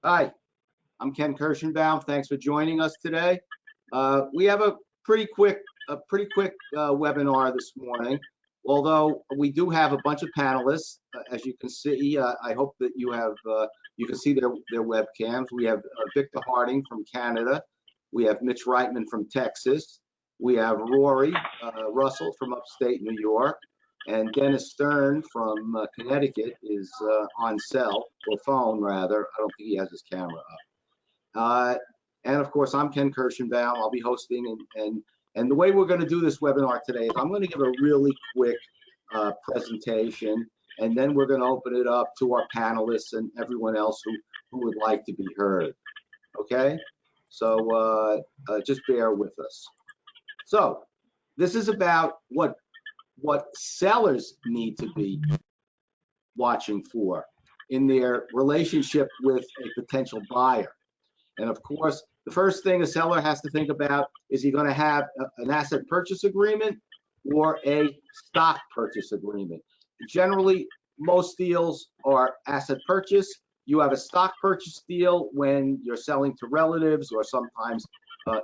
Hi, I'm Ken Kirschenbaum. Thanks for joining us today. We have a pretty quick webinar this morning. Although we do have a bunch of panelists, as you can see. I hope that you can see their webcams. We have Victor Harding from Canada. We have Mitch Reitman from Texas. We have Rory Russell from upstate New York. And Dennis Stern from Connecticut is on cell, or phone rather. I don't think he has his camera up. And of course, I'm Ken Kirschenbaum. I'll be hosting, and the way we're going to do this webinar today is I'm going to give a really quick presentation, and then we're going to open it up to our panelists and everyone else who would like to be heard. Okay? So just bear with us. So this is about what sellers need to be watching for in their relationship with a potential buyer. And of course, the first thing a seller has to think about is he going to have an asset purchase agreement or a stock purchase agreement. Generally, most deals are asset purchase. You have a stock purchase deal when you're selling to relatives or sometimes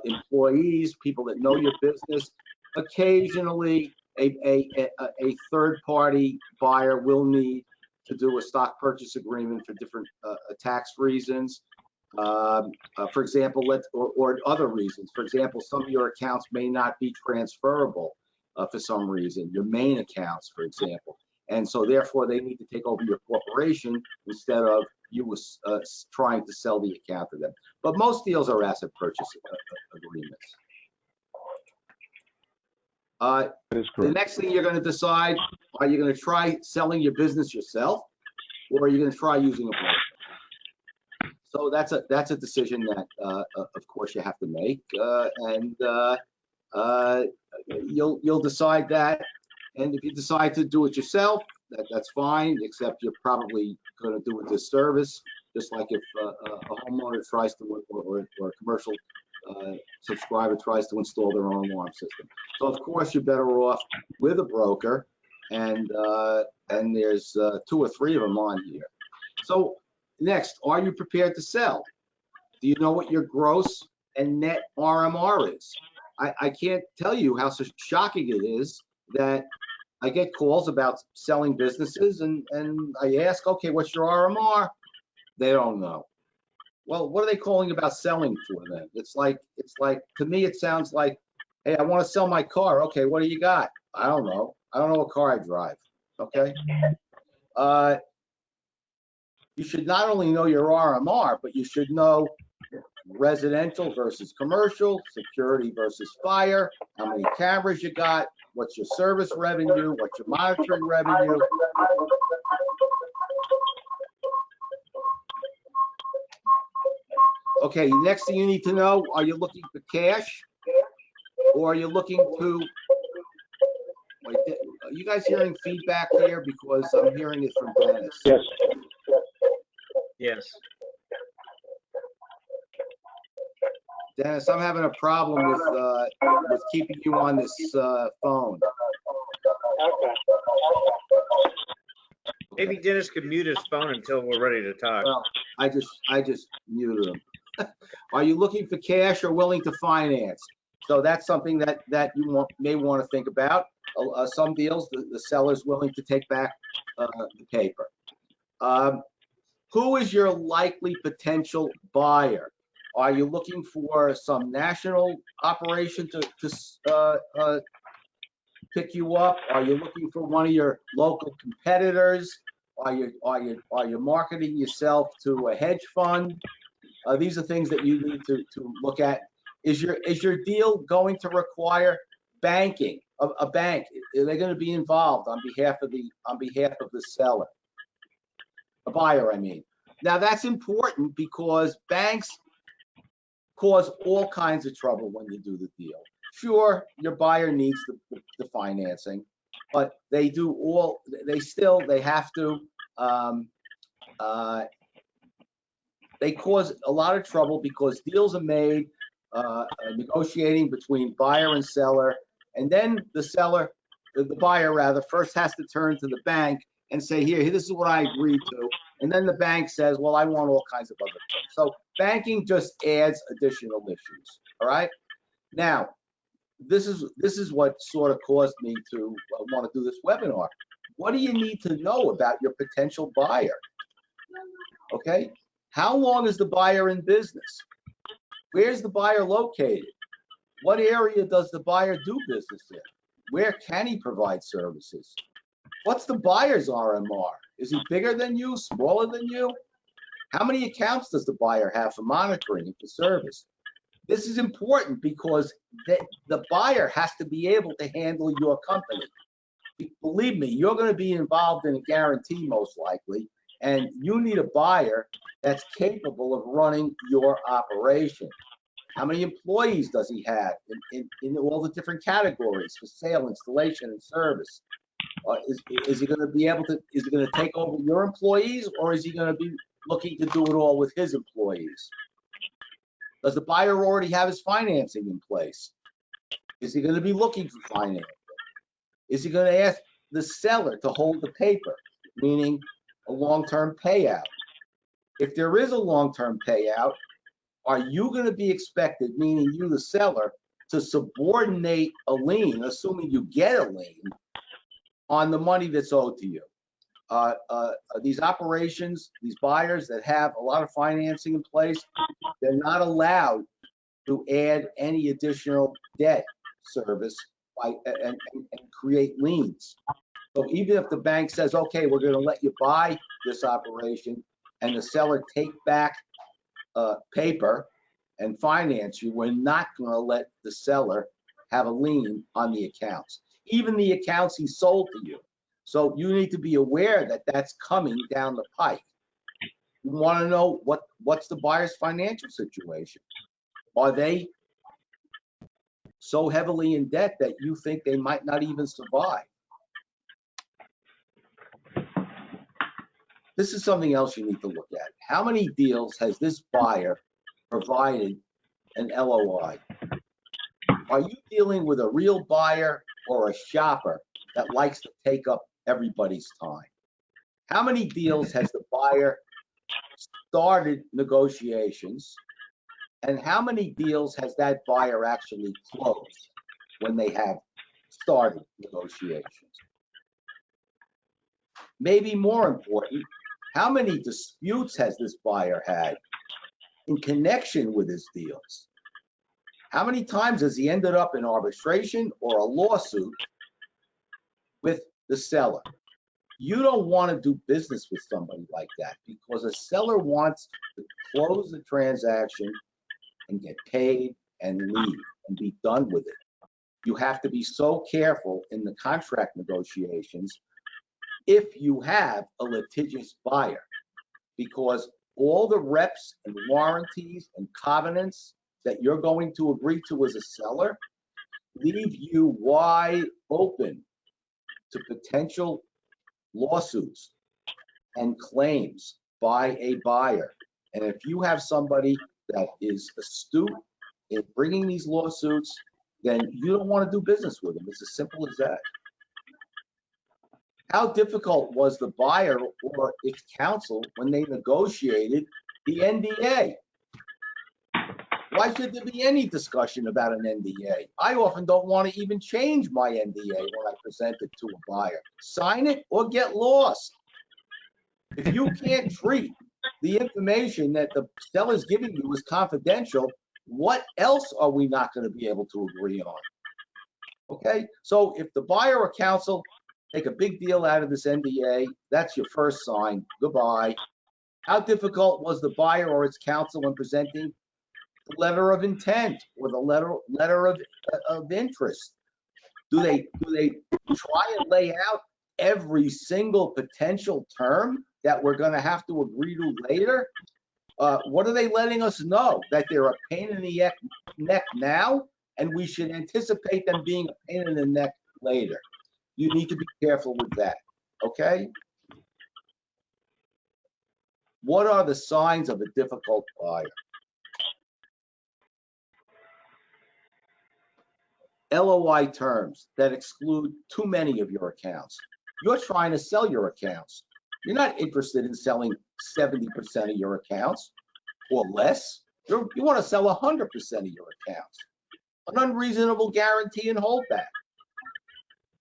employees, people that know your business. Occasionally, a third-party buyer will need to do a stock purchase agreement for different tax reasons. For example, or other reasons. For example, some of your accounts may not be transferable for some reason, your main accounts, for example. And so therefore they need to take over your corporation instead of you trying to sell the account to them. But most deals are asset purchase agreements. That is correct. The next thing you're going to decide, are you going to try selling your business yourself, or are you going to try using a broker? So that's a decision that, of course, you have to make, and you'll decide that. And if you decide to do it yourself, that's fine. Except you're probably going to do a disservice, just like if a homeowner tries to, or a commercial subscriber tries to install their own alarm system. So of course you're better off with a broker, and there's 2 or 3 of them on here. So next, are you prepared to sell? Do you know what your gross and net RMR is? I can't tell you how shocking it is that I get calls about selling businesses, and I ask, okay, what's your RMR? They don't know. Well, what are they calling about selling for then? It's like to me it sounds like, hey, I want to sell my car. Okay, what do you got? I don't know. I don't know what car I drive. Okay. You should not only know your RMR, but you should know residential versus commercial, security versus fire, how many cameras you got, what's your service revenue, what's your monitoring revenue. Okay, next thing you need to know, are you looking for cash, or are you looking to, wait, are you guys hearing feedback here? Because I'm hearing it from Dennis. Yes. Yes. Dennis, I'm having a problem with keeping you on this phone. Okay. Maybe Dennis could mute his phone until we're ready to talk. Well, I just muted him. Are you looking for cash or willing to finance? So that's something that you may want to think about. Some deals, the seller's willing to take back the paper. Who is your likely potential buyer? Are you looking for some national operation to pick you up? Are you looking for one of your local competitors? Are you marketing yourself to a hedge fund? These are things that you need to look at. Is your deal going to require banking? A bank? Are they going to be involved on behalf of the seller? A buyer, I mean. Now that's important because banks cause all kinds of trouble when you do the deal. Sure, your buyer needs the financing, but they have to, they cause a lot of trouble because deals are made negotiating between buyer and seller, and then the buyer rather, first has to turn to the bank and say, here, this is what I agreed to. And then the bank says, well, I want all kinds of other things. So banking just adds additional issues, all right? Now, this is what sort of caused me to want to do this webinar. What do you need to know about your potential buyer? Okay, how long is the buyer in business? Where's the buyer located? What area does the buyer do business in? Where can he provide services? What's the buyer's RMR? Is he bigger than you, smaller than you? How many accounts does the buyer have for monitoring and for service? This is important because the buyer has to be able to handle your company. Believe me, you're going to be involved in a guarantee most likely, and you need a buyer that's capable of running your operation. How many employees does he have in all the different categories for sale, installation, and service? Is he going to be able to, is he going to take over your employees, or is he going to be looking to do it all with his employees? Does the buyer already have his financing in place? Is he going to be looking for financing? Is he going to ask the seller to hold the paper, meaning a long-term payout? If there is a long-term payout, are you going to be expected, meaning you, the seller, to subordinate a lien, assuming you get a lien, on the money that's owed to you? These operations, these buyers that have a lot of financing in place, they're not allowed to add any additional debt service and create liens. So even if the bank says, okay, we're going to let you buy this operation, and the seller take back paper and finance you, we're not going to let the seller have a lien on the accounts, even the accounts he sold to you. So you need to be aware that that's coming down the pike. You want to know what's the buyer's financial situation. Are they so heavily in debt that you think they might not even survive? This is something else you need to look at. How many deals has this buyer provided an LOI? Are you dealing with a real buyer or a shopper that likes to take up everybody's time? How many deals has the buyer started negotiations, and how many deals has that buyer actually closed when they have started negotiations? Maybe more important, how many disputes has this buyer had in connection with his deals? How many times has he ended up in arbitration or a lawsuit with the seller? You don't want to do business with somebody like that, because a seller wants to close the transaction and get paid and leave and be done with it. You have to be so careful in the contract negotiations if you have a litigious buyer, because all the reps and warranties and covenants that you're going to agree to as a seller leave you wide open to potential lawsuits and claims by a buyer. And if you have somebody that is astute in bringing these lawsuits, then you don't want to do business with them. It's as simple as that. How difficult was the buyer or its counsel when they negotiated the NDA? Why should there be any discussion about an NDA? I often don't want to even change my NDA when I present it to a buyer. Sign it or get lost. If you can't treat the information that the seller's giving you as confidential, what else are we not going to be able to agree on? Okay, so if the buyer or counsel make a big deal out of this NDA, that's your first sign. Goodbye. How difficult was the buyer or its counsel in presenting the letter of intent or the letter of interest? Do they try and lay out every single potential term that we're going to have to agree to later? What are they letting us know? That they're a pain in the neck now, and we should anticipate them being a pain in the neck later. You need to be careful with that, okay? What are the signs of a difficult buyer? LOI terms that exclude too many of your accounts. You're trying to sell your accounts. You're not interested in selling 70% of your accounts or less. You want to sell 100% of your accounts. An unreasonable guarantee and holdback.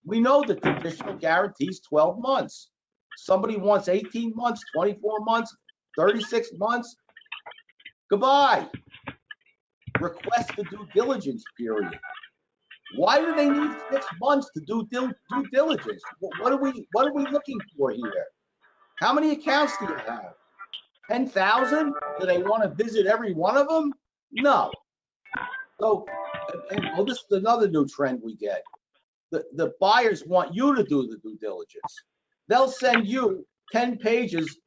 We know the traditional guarantee is 12 months. Somebody wants 18 months, 24 months, 36 months. Goodbye. Request the due diligence period. Why do they need 6 months to do due diligence? What are we looking for here? How many accounts do you have? 10,000? Do they want to visit every one of them? No. So, and this is another new trend we get. The buyers want you to do the due diligence. They'll send you 10 pages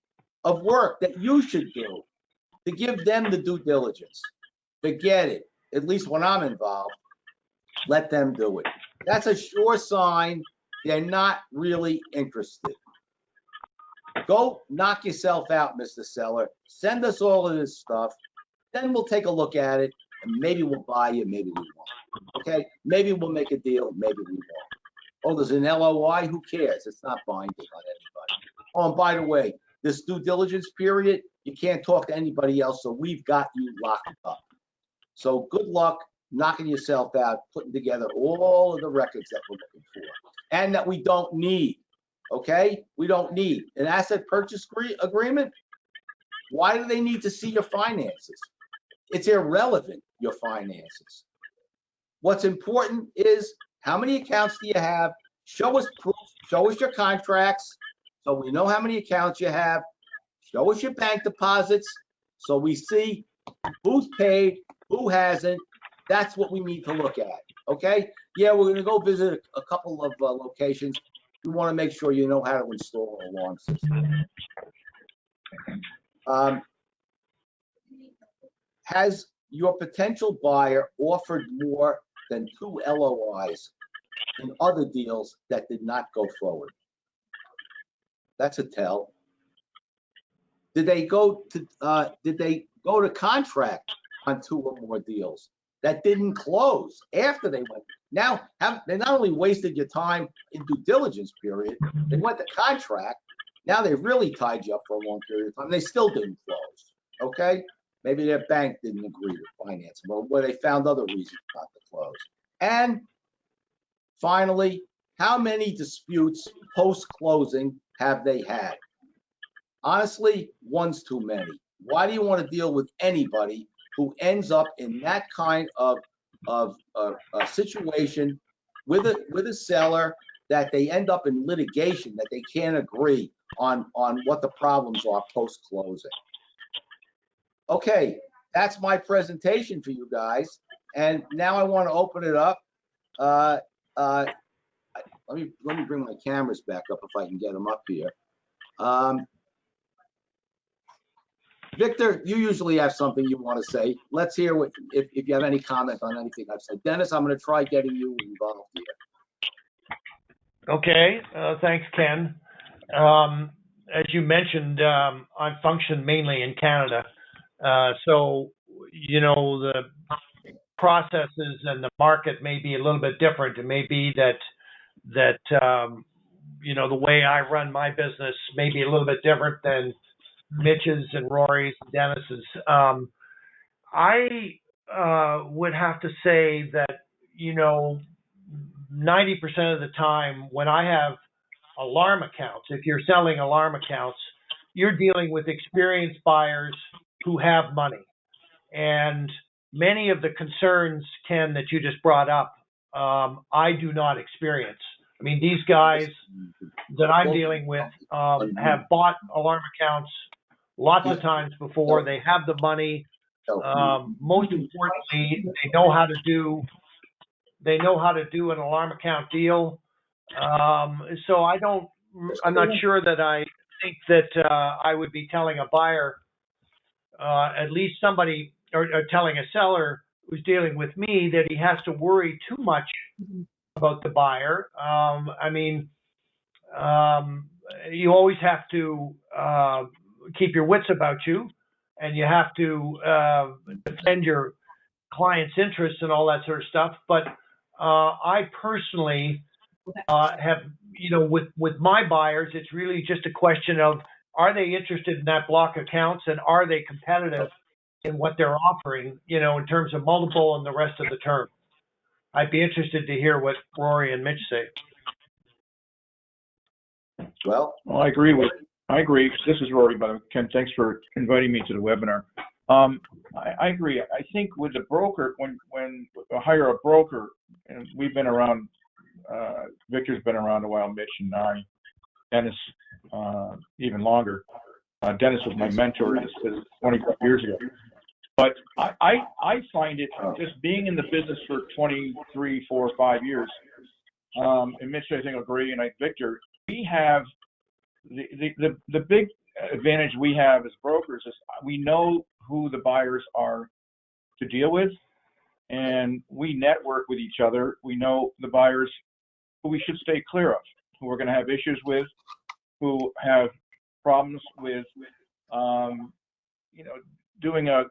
of work that you should do to give them the due diligence. Forget it. At least when I'm involved, let them do it. That's a sure sign they're not really interested. Go knock yourself out, Mr. Seller. Send us all of this stuff. Then we'll take a look at it, and maybe we'll buy you, maybe we won't. Okay? Maybe we'll make a deal, maybe we won't. Oh, there's an LOI? Who cares? It's not binding on anybody. Oh, and by the way, this due diligence period, you can't talk to anybody else, so we've got you locked up. So good luck knocking yourself out, putting together all of the records that we're looking for and that we don't need. Okay? We don't need an asset purchase agreement. Why do they need to see your finances? It's irrelevant, your finances. What's important is how many accounts do you have? Show us proof. Show us your contracts so we know how many accounts you have. Show us your bank deposits so we see who's paid, who hasn't. That's what we need to look at. Okay? Yeah, we're going to go visit a couple of locations. We want to make sure you know how to install an alarm system. Has your potential buyer offered more than 2 LOIs in other deals that did not go forward? That's a tell. Did they go to contract on 2 or more deals that didn't close after they went? Now, they not only wasted your time in due diligence period, they went to contract. Now they've really tied you up for a long period of time. They still didn't close. Okay? Maybe their bank didn't agree to finance them, or they found other reasons not to close. And finally, how many disputes post-closing have they had? Honestly, one's too many. Why do you want to deal with anybody who ends up in that kind of a situation with a seller that they end up in litigation that they can't agree on what the problems are post-closing? Okay, that's my presentation for you guys. And now I want to open it up. Let me bring my cameras back up if I can get them up here. Victor, you usually have something you want to say. Let's hear if you have any comment on anything I've said. Dennis, I'm going to try getting you involved here. Okay, thanks, Ken. As you mentioned, I function mainly in Canada. So, you know, the processes and the market may be a little bit different. It may be that you know, the way I run my business may be a little bit different than Mitch's and Rory's and Dennis's. I would have to say that, you know, 90% of the time when I have alarm accounts, if you're selling alarm accounts, you're dealing with experienced buyers who have money. And many of the concerns, Ken, that you just brought up, I do not experience. I mean, these guys that I'm dealing with have bought alarm accounts lots of times before. They have the money. Most importantly, they know how to do an alarm account deal. So I'm not sure that I think that I would be telling a buyer, at least somebody, or telling a seller who's dealing with me, that he has to worry too much about the buyer. I mean, you always have to keep your wits about you, and you have to defend your client's interests and all that sort of stuff. But I personally have with my buyers, it's really just a question of, are they interested in that block accounts, and are they competitive in what they're offering, in terms of multiple and the rest of the term. I'd be interested to hear what Rory and Mitch say. Well, I agree. This is Rory, by the way. Ken, thanks for inviting me to the webinar. I agree. I think with the broker, when I hire a broker, and we've been around, Victor's been around a while, Mitch and I, Dennis, even longer. Dennis was my mentor 25 years ago. But I find it, just being in the business for 23, 4, 5 years, and Mitch, I think, agree, and Victor, we have the big advantage we have as brokers is we know who the buyers are to deal with, and we network with each other. We know the buyers who we should stay clear of, who we're going to have issues with, who have problems with, doing a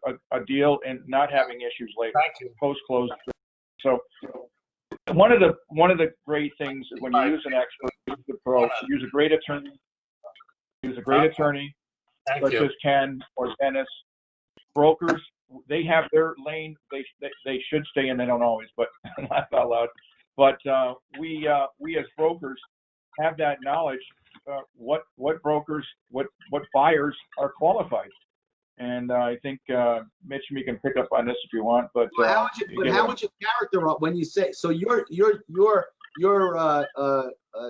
deal and not having issues later, post-close. So one of the great things is when you use an expert, use the pro, use a great attorney, such as Ken or Dennis. Brokers, they have their lane. They should stay in. They don't always, but laugh out loud. But we as brokers have that knowledge. What brokers, what buyers are qualified. And I think Mitch, you can pick up on this if you want. But how would you characterize when you say, so you're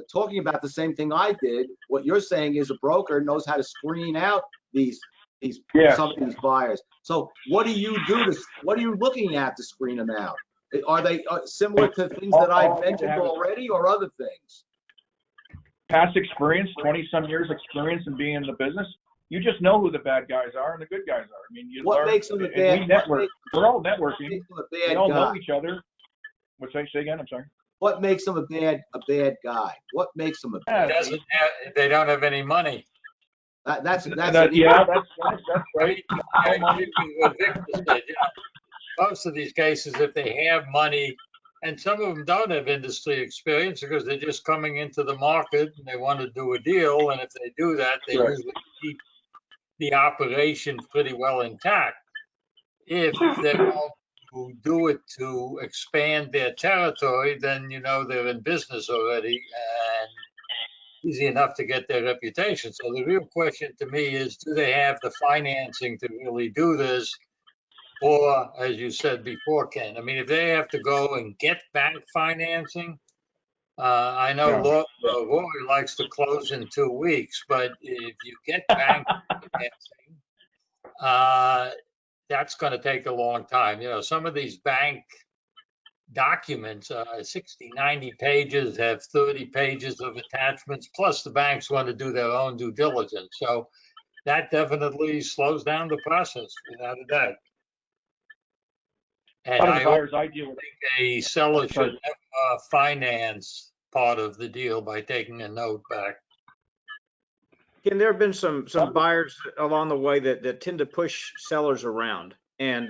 talking about the same thing I did? What you're saying is a broker knows how to screen out some of these buyers. So what do you do what are you looking at to screen them out? Are they similar to things that I've mentioned already, or other things? Past experience, 20-some years experience in being in the business. You just know who the bad guys are and the good guys are. I mean, what makes them a bad? We network. We're all networking. We all know each other. What's that? Say again? I'm sorry. What makes them a bad guy? What makes them a bad? They don't have any money. That's right. What Victor said, most of these cases, if they have money, and some of them don't have industry experience because they're just coming into the market and they want to do a deal, and if they do that, they usually keep the operation pretty well intact. If they want to do it to expand their territory, then they're in business already and easy enough to get their reputation. So the real question to me is, do they have the financing to really do this? Or, as you said before, Ken, I mean, if they have to go and get bank financing, I know Rory likes to close in 2 weeks, but if you get bank financing, that's going to take a long time. Some of these bank documents, 60, 90 pages, have 30 pages of attachments, plus the banks want to do their own due diligence. So that definitely slows down the process, without a doubt. And I think a seller should finance part of the deal by taking a note back. Ken, there have been some buyers along the way that tend to push sellers around, and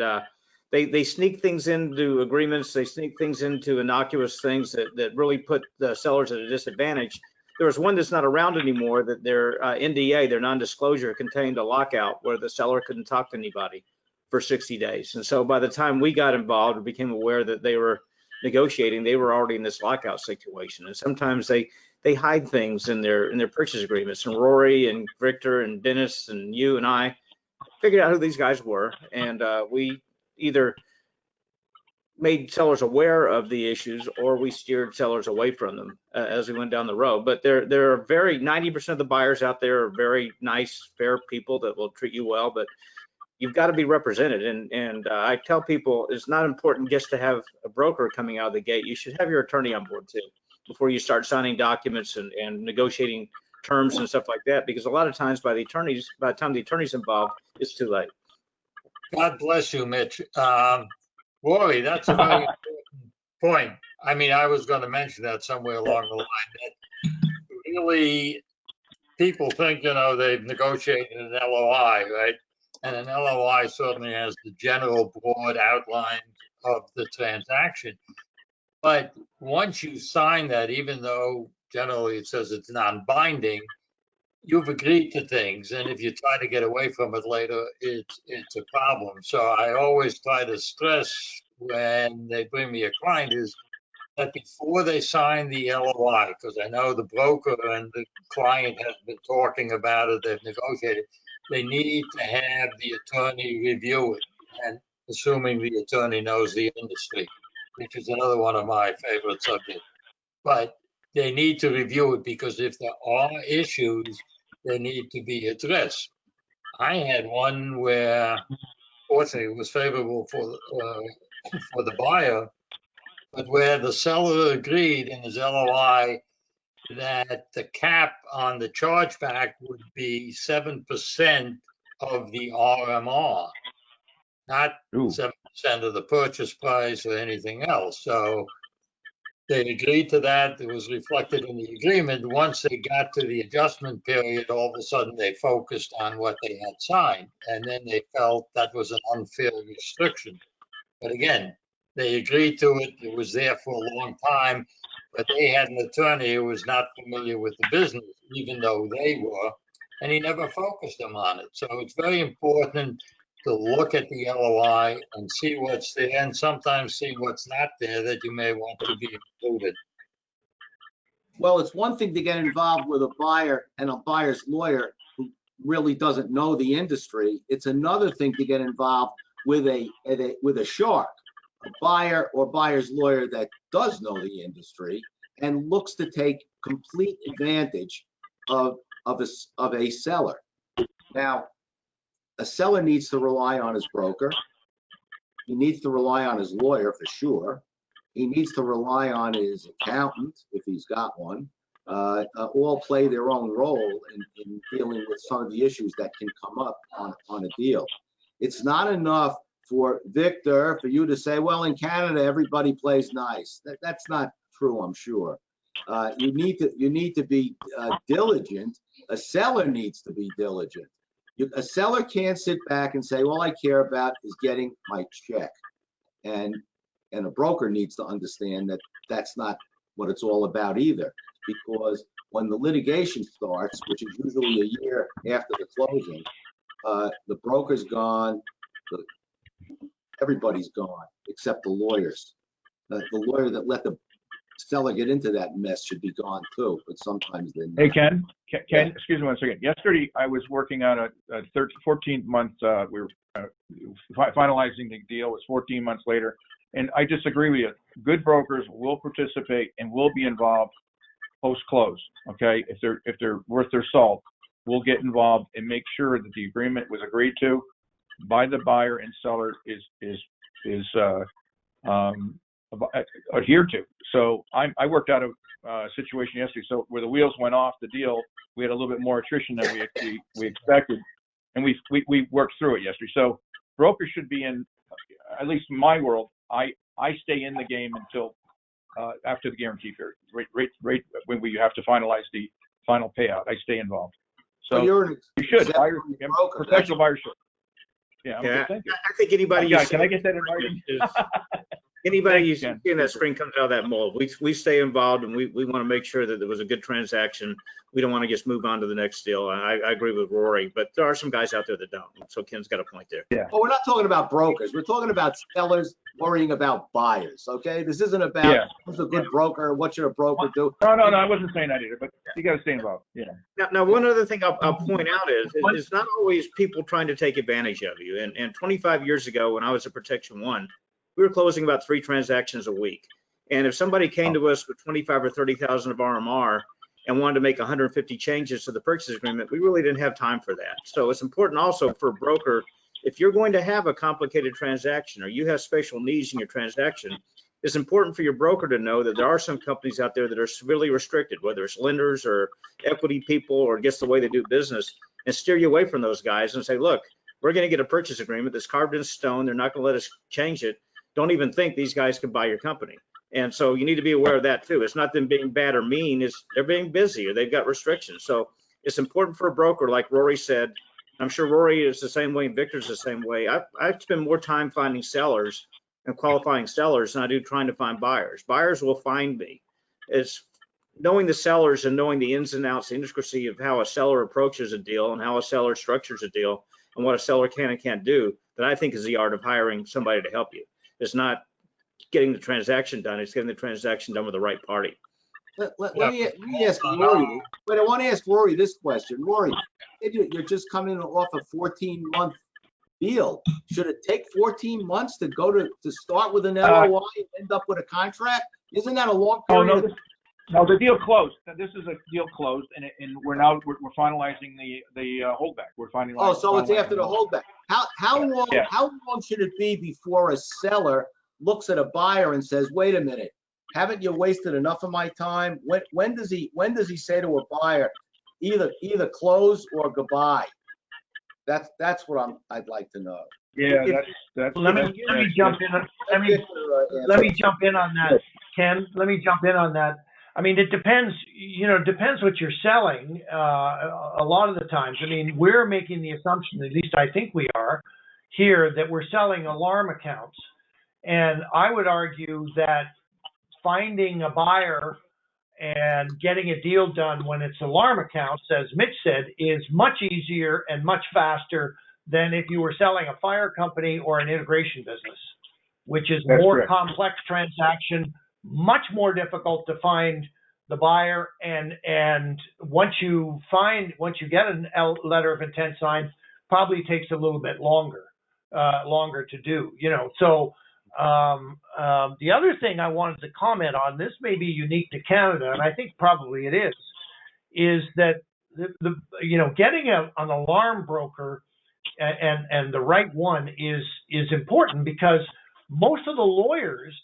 they sneak things into agreements. They sneak things into innocuous things that really put the sellers at a disadvantage. There was one that's not around anymore, that their NDA, their non-disclosure, contained a lockout where the seller couldn't talk to anybody for 60 days. And so by the time we got involved and became aware that they were negotiating, they were already in this lockout situation. And sometimes they hide things in their purchase agreements. And Rory and Victor and Dennis and you and I figured out who these guys were. And we either made sellers aware of the issues or we steered sellers away from them as we went down the road. But there are 90% of the buyers out there are very nice, fair people that will treat you well, but you've got to be represented. And I tell people it's not important just to have a broker coming out of the gate. You should have your attorney on board too, before you start signing documents and negotiating terms and stuff like that, because a lot of times by the time the attorney's involved, it's too late. God bless you, Mitch. Rory, that's a very important point. I mean, I was going to mention that somewhere along the line, that really people think, they've negotiated an LOI, right? And an LOI certainly has the general broad outline of the transaction. But once you sign that, even though generally it says it's non-binding, you've agreed to things, and if you try to get away from it later, it's a problem. So I always try to stress when they bring me a client is that before they sign the LOI, because I know the broker and the client has been talking about it, they've negotiated, they need to have the attorney review it, and assuming the attorney knows the industry, which is another one of my favorite subjects. But they need to review it because if there are issues, they need to be addressed. I had one where, fortunately, it was favorable for the buyer, but where the seller agreed in his LOI that the cap on the chargeback would be 7% of the RMR, not Ooh. 7% of the purchase price or anything else. So they agreed to that. It was reflected in the agreement. Once they got to the adjustment period, all of a sudden they focused on what they had signed, and then they felt that was an unfair restriction. But again, they agreed to it. It was there for a long time, but they had an attorney who was not familiar with the business, even though they were, and he never focused them on it. So it's very important to look at the LOI and see what's there, and sometimes see what's not there that you may want to be included. Well, it's one thing to get involved with a buyer and a buyer's lawyer who really doesn't know the industry. It's another thing to get involved with a shark, a buyer or buyer's lawyer that does know the industry and looks to take complete advantage of a seller. Now, a seller needs to rely on his broker. He needs to rely on his lawyer for sure. He needs to rely on his accountant if he's got one. All play their own role in dealing with some of the issues that can come up on a deal. It's not enough for Victor, for you to say, well, in Canada, everybody plays nice. That's not true, I'm sure. You need to be diligent. A seller needs to be diligent. A seller can't sit back and say, all I care about is getting my check. And a broker needs to understand that that's not what it's all about either. Because when the litigation starts, which is usually a year after the closing, the broker's gone, everybody's gone except the lawyers. The lawyer that let the seller get into that mess should be gone too, but sometimes they're not. Hey, Ken, Yeah. excuse me one second. Yesterday, I was working on a 14th month, we were finalizing the deal. It was 14 months later. And I disagree with you. Good brokers will participate and will be involved post-close, okay? If they're worth their salt, we'll get involved and make sure that the agreement was agreed to by the buyer and seller is adhered to. So I worked out a situation yesterday. So where the wheels went off the deal, we had a little bit more attrition than we expected, and we worked through it yesterday. So brokers should be in, at least in my world, I stay in the game until after the guarantee period, right when we have to finalize the final payout. I stay involved. So you should. Professional buyers should. Yeah, I'm good, thank you. I think anybody you see, can I get that in writing? Anybody you see in that screen comes out of that mold. We stay involved, and we want to make sure that there was a good transaction. We don't want to just move on to the next deal. I agree with Rory, but there are some guys out there that don't. So Ken's got a point there. Yeah. Well, we're not talking about brokers. We're talking about sellers worrying about buyers. Okay, this isn't about who's a good broker. What should a broker do? No, I wasn't saying that either. But you got to stay involved. Yeah. Now, one other thing I'll point out is it's not always people trying to take advantage of you. And 25 years ago, when I was at Protection One, we were closing about 3 transactions a week. And if somebody came to us with 25 or 30,000 of RMR and wanted to make 150 changes to the purchase agreement, we really didn't have time for that. So it's important also for a broker, if you're going to have a complicated transaction or you have special needs in your transaction, it's important for your broker to know that there are some companies out there that are severely restricted, whether it's lenders or equity people or just the way they do business, and steer you away from those guys and say, look, we're going to get a purchase agreement that's carved in stone. They're not going to let us change it. Don't even think these guys can buy your company. And so you need to be aware of that too. It's not them being bad or mean, it's they're being busy or they've got restrictions. So it's important for a broker, like Rory said. I'm sure Rory is the same way and Victor's the same way. I spend more time finding sellers and qualifying sellers than I do trying to find buyers. Buyers will find me. It's knowing the sellers and knowing the ins and outs, the intricacy of how a seller approaches a deal and how a seller structures a deal and what a seller can and can't do, that I think is the art of hiring somebody to help you. It's not getting the transaction done, it's getting the transaction done with the right party. Let me ask Rory, but I want to ask Rory this question. Rory, you're just coming off a 14-month deal. Should it take 14 months to start with an LOI and end up with a contract? Isn't that a long period? No, the deal closed. This is a deal closed, and we're finalizing the holdback. We're finalizing. Oh, so it's after the holdback. How long? Yeah. How long should it be before a seller looks at a buyer and says, "Wait a minute, haven't you wasted enough of my time?" When does he say to a buyer, either close or goodbye? That's what I'd like to know. Yeah, that's. Let me jump in. Let me jump in on that, Ken. Let me jump in on that. I mean, it depends. It depends what you're selling. A lot of the times, I mean, we're making the assumption, at least I think we are here, that we're selling alarm accounts, and I would argue that finding a buyer and getting a deal done when it's alarm accounts, as Mitch said, is much easier and much faster than if you were selling a fire company or an integration business, which is more complex transaction, much more difficult to find the buyer. And once you get a letter of intent signed, probably takes a little bit longer to do, So the other thing I wanted to comment on, this may be unique to Canada, and I think probably it is that getting an alarm broker and the right one is important, because most of the lawyers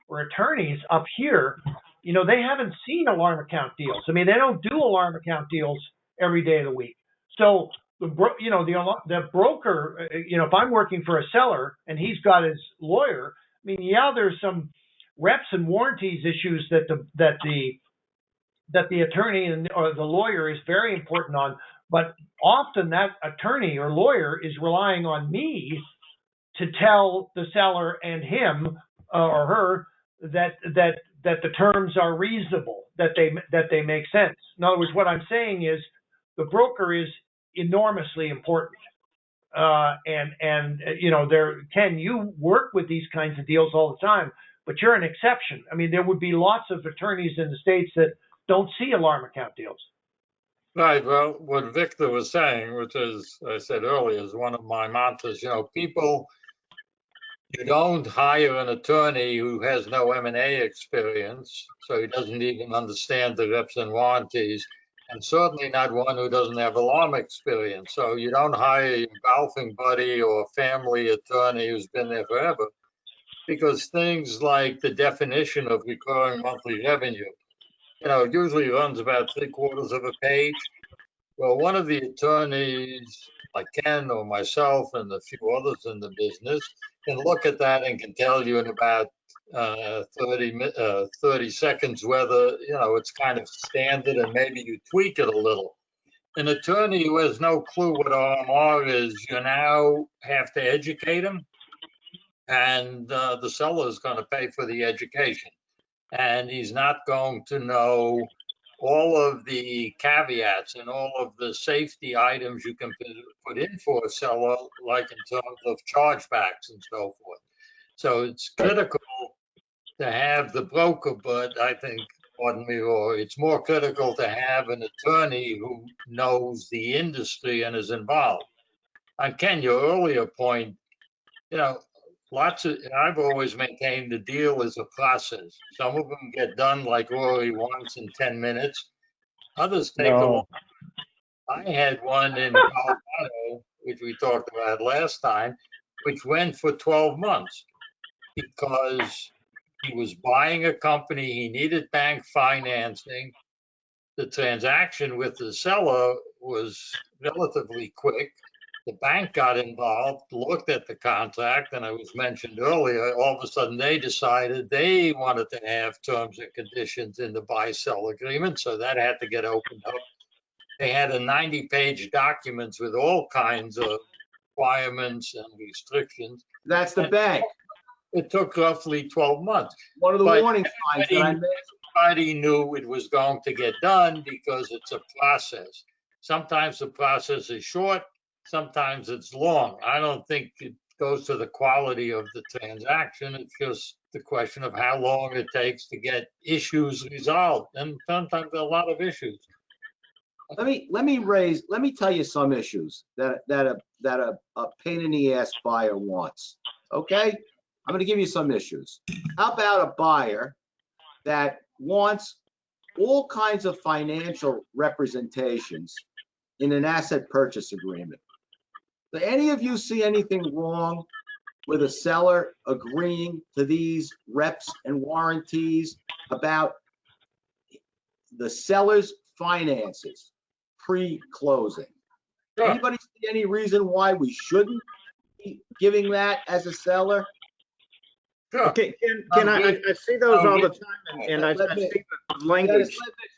or attorneys up here, they haven't seen alarm account deals. I mean, they don't do alarm account deals every day of the week. So the broker, if I'm working for a seller and he's got his lawyer, I mean, yeah, there's some reps and warranties issues that the attorney or the lawyer is very important on, but often that attorney or lawyer is relying on me to tell the seller and him or her that the terms are reasonable, that they make sense. In other words, what I'm saying is the broker is enormously important. Ken, you work with these kinds of deals all the time, but you're an exception. I mean, there would be lots of attorneys in the States that don't see alarm account deals. Right. Well, what Victor was saying, which is, I said earlier, is one of my mantras. You don't hire an attorney who has no M&A experience, so he doesn't even understand the reps and warranties, and certainly not one who doesn't have alarm experience. So you don't hire your golfing buddy or family attorney who's been there forever, because things like the definition of recurring monthly revenue, usually runs about 3/4 of a page. Well, one of the attorneys, like Ken or myself and a few others in the business, can look at that and can tell you in about 30 seconds whether, it's kind of standard and maybe you tweak it a little. An attorney who has no clue what RMR is, you now have to educate him, and the seller is going to pay for the education. And he's not going to know all of the caveats and all of the safety items you can put in for a seller, like in terms of chargebacks and so forth. So it's critical to have the broker, but I think, pardon me, Rory, it's more critical to have an attorney who knows the industry and is involved. On Ken, your earlier point, I've always maintained the deal is a process. Some of them get done like Rory wants in 10 minutes. Others take a long time. I had one in Colorado, which we talked about last time, which went for 12 months because he was buying a company. He needed bank financing. The transaction with the seller was relatively quick. The bank got involved, looked at the contract, and it was mentioned earlier, all of a sudden they decided they wanted to have terms and conditions in the buy-sell agreement, so that had to get opened up. They had a 90-page document with all kinds of requirements and restrictions. That's the bank. It took roughly 12 months. One of the warning signs that I mentioned. everybody knew it was going to get done because it's a process. Sometimes the process is short, sometimes it's long. I don't think it goes to the quality of the transaction. It's just the question of how long it takes to get issues resolved. And sometimes there are a lot of issues. Let me tell you some issues that a pain in the ass buyer wants. Okay? I'm going to give you some issues. How about a buyer that wants all kinds of financial representations in an asset purchase agreement? Do any of you see anything wrong with a seller agreeing to these reps and warranties about the seller's finances pre-closing? Sure. Anybody see any reason why we shouldn't be giving that as a seller? Sure. Okay, Ken, I see those all the time, and I Let me- see the language.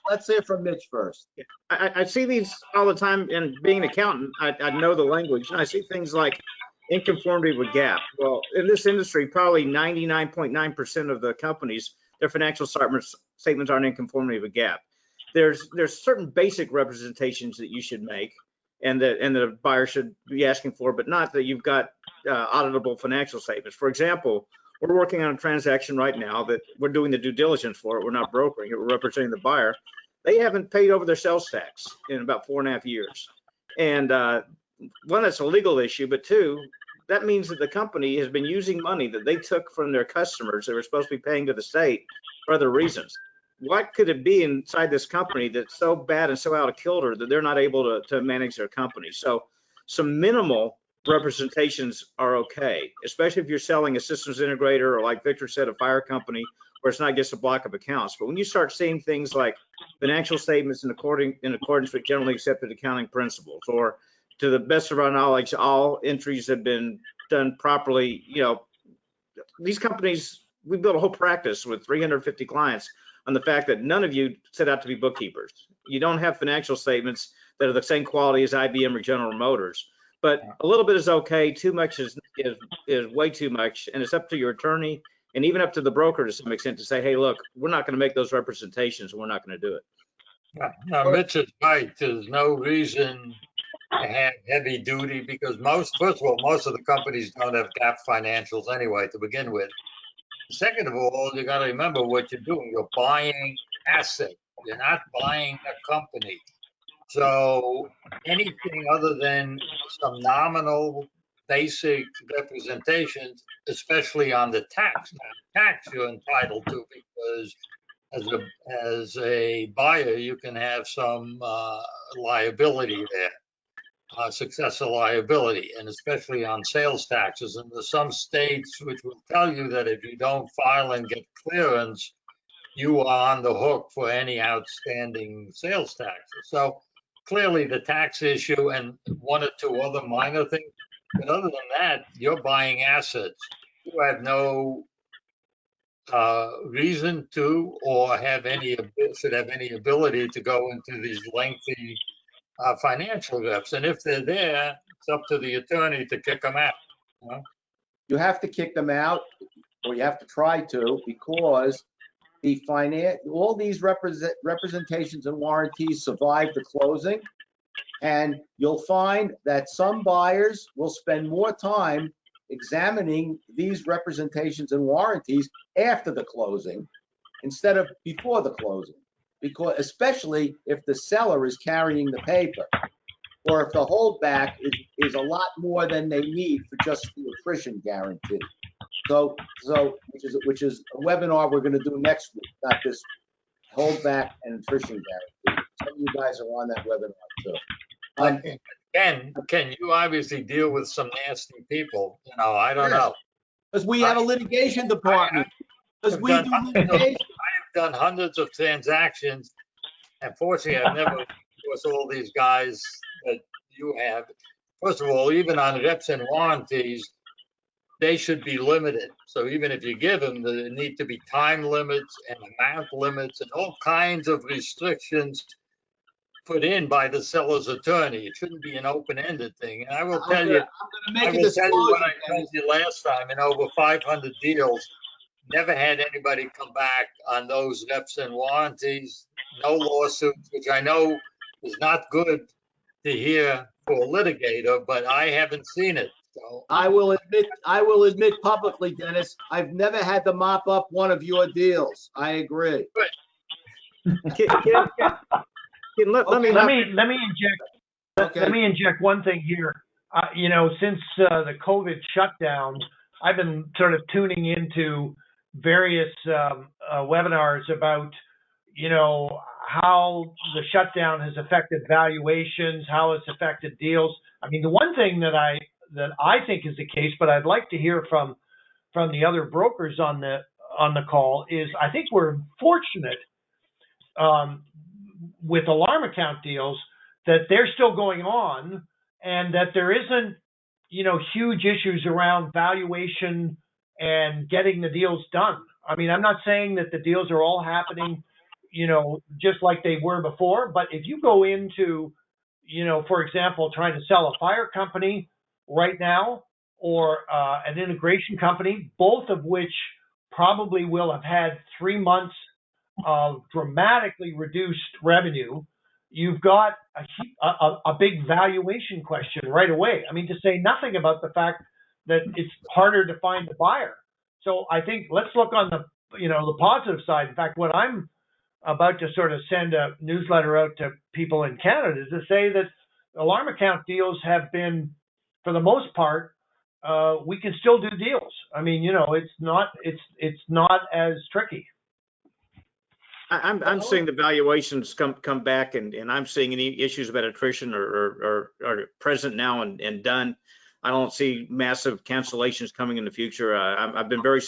Let's hear from Mitch first. I see these all the time, and being an accountant, I know the language, and I see things like in conformity with GAAP. Well, in this industry, probably 99.9% of the companies, their financial statements aren't in conformity with GAAP. There's certain basic representations that you should make, and the buyer should be asking for, but not that you've got auditable financial statements. For example, we're working on a transaction right now that we're doing the due diligence for it. We're not brokering it. We're representing the buyer. They haven't paid over their sales tax in about 4.5 years. And one, that's a legal issue, but two, that means that the company has been using money that they took from their customers that were supposed to be paying to the state for other reasons. What could it be inside this company that's so bad and so out of kilter that they're not able to manage their company? So some minimal representations are okay, especially if you're selling a systems integrator or, like Victor said, a fire company where it's not just a block of accounts. But when you start seeing things like financial statements in accordance with generally accepted accounting principles, or to the best of our knowledge, all entries have been done properly, these companies, we built a whole practice with 350 clients on the fact that none of you set out to be bookkeepers. You don't have financial statements that are the same quality as IBM or General Motors. But a little bit is okay. Too much is way too much, and it's up to your attorney and even up to the broker to some extent to say, hey, look, we're not going to make those representations, and we're not going to do it. Now, Mitch is right. There's no reason to have heavy duty because first of all, most of the companies don't have GAAP financials anyway to begin with. Second of all, you got to remember what you're doing. You're buying assets. You're not buying a company. So anything other than some nominal basic representations, especially on the tax. Now, tax you're entitled to because as a buyer, you can have some liability there, successor liability, and especially on sales taxes. And there's some states which will tell you that if you don't file and get clearance, you are on the hook for any outstanding sales taxes. So clearly the tax issue and one or two other minor things, but other than that, you're buying assets. You have no reason to or should have any ability to go into these lengthy financial reps. And if they're there, it's up to the attorney to kick them out. You have to kick them out, or you have to try to, because all these representations and warranties survive the closing, and you'll find that some buyers will spend more time examining these representations and warranties after the closing instead of before the closing, because especially if the seller is carrying the paper, or if the holdback is a lot more than they need for just the attrition guarantee. So which is a webinar we're going to do next week, not this holdback and attrition guarantee. Some of you guys are on that webinar too. Ken, you obviously deal with some nasty people. I don't know. Because we have a litigation department. Because we do litigation. I've done hundreds of transactions, and fortunately, I've never endorsed all these guys that you have. First of all, even on reps and warranties, they should be limited. So even if you give them, there need to be time limits and amount limits and all kinds of restrictions put in by the seller's attorney. It shouldn't be an open-ended thing. And I will tell you what I told you last time. In over 500 deals, never had anybody come back on those reps and warranties, no lawsuits, which I know is not good to hear for a litigator, but I haven't seen it. So I will admit publicly, Dennis, I've never had to mop up one of your deals. I agree. Let me Let me inject. Okay. Let me inject one thing here. Since the COVID shutdown, I've been sort of tuning into various webinars about, how the shutdown has affected valuations, how it's affected deals. I mean, the one thing that I think is the case, but I'd like to hear from the other brokers on the call is I think we're fortunate with alarm account deals that they're still going on and that there isn't, huge issues around valuation and getting the deals done. I mean, I'm not saying that the deals are all happening, just like they were before, but if you go into, for example, trying to sell a fire company right now or an integration company, both of which probably will have had 3 months of dramatically reduced revenue, you've got a big valuation question right away. I mean, to say nothing about the fact that it's harder to find a buyer. So I think let's look on the the positive side. In fact, what I'm about to sort of send a newsletter out to people in Canada is to say that alarm account deals have been, for the most part, we can still do deals. I mean, it's not as tricky. I'm seeing the valuations come back, and I'm seeing any issues about attrition are present now and done. I don't see massive cancellations coming in the future. I've been very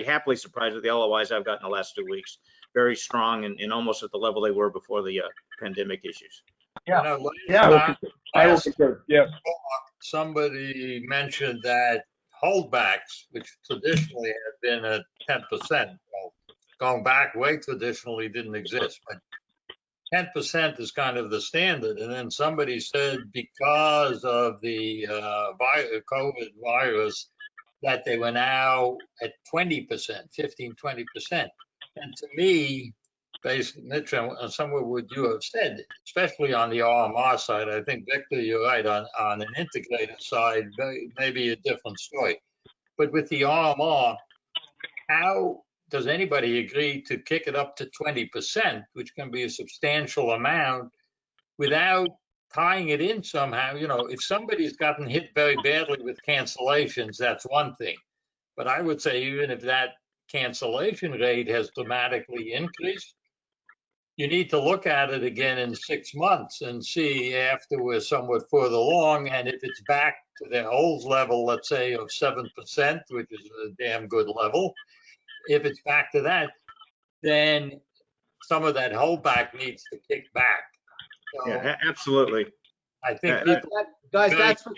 happily surprised with the LOIs I've gotten the last 2 weeks. Very strong and almost at the level they were before the pandemic issues. Yeah. I will concur. Yes. Somebody mentioned that holdbacks, which traditionally have been at 10%, well, going back way traditionally didn't exist, but 10% is kind of the standard. And then somebody said because of the COVID virus that they were now at 20%, 15, 20%. And to me, based, Mitch, on some of what you have said, especially on the RMR side, I think, Victor, you're right, on an integrated side, maybe a different story. But with the RMR, how does anybody agree to kick it up to 20%, which can be a substantial amount, without tying it in somehow? If somebody's gotten hit very badly with cancellations, that's one thing. But I would say even if that cancellation rate has dramatically increased, you need to look at it again in 6 months and see after we're somewhat further along, and if it's back to the old level, let's say of 7%, which is a damn good level. If it's back to that, then some of that holdback needs to kick back. So Yeah, absolutely. I think Yeah, people, Guys, that's for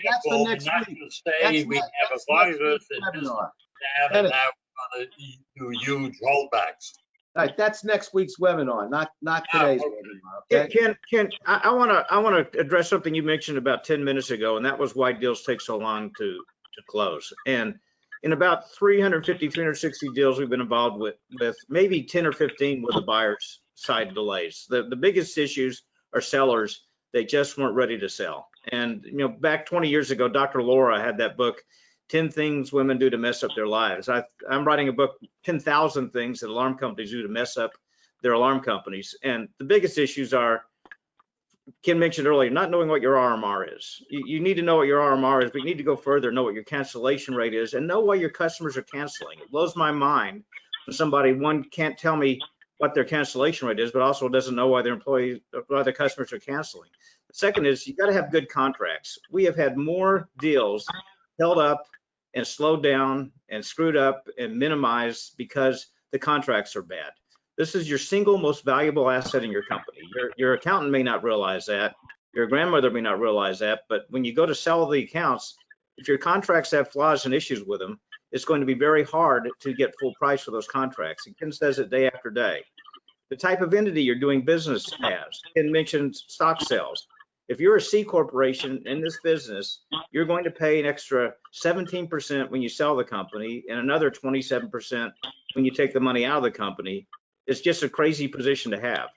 next not week. to say we have a virus and just Webinar. down and now we're going to do huge holdbacks. All right, that's next week's webinar, not today's webinar. Okay. Ken, I want to address something you mentioned about 10 minutes ago, and that was why deals take so long to close. And in about 350, 360 deals we've been involved with maybe 10 or 15 were the buyer's side delays. The biggest issues are sellers. They just weren't ready to sell. And back 20 years ago, Dr. Laura had that book, 10 Things Women Do to Mess Up Their Lives. I'm writing a book, 10,000 Things That Alarm Companies Do to Mess Up Their Alarm Companies. And the biggest issues are, Ken mentioned earlier, not knowing what your RMR is. You need to know what your RMR is, but you need to go further, know what your cancellation rate is, and know why your customers are canceling. It blows my mind when somebody, one, can't tell me what their cancellation rate is, but also doesn't know why their customers are canceling. The second is you got to have good contracts. We have had more deals held up and slowed down and screwed up and minimized because the contracts are bad. This is your single most valuable asset in your company. Your accountant may not realize that. Your grandmother may not realize that. But when you go to sell the accounts, if your contracts have flaws and issues with them, it's going to be very hard to get full price for those contracts. And Ken says it day after day. The type of entity you're doing business as. Ken mentioned stock sales. If you're a C corporation in this business, you're going to pay an extra 17% when you sell the company and another 27% when you take the money out of the company. It's just a crazy position to have.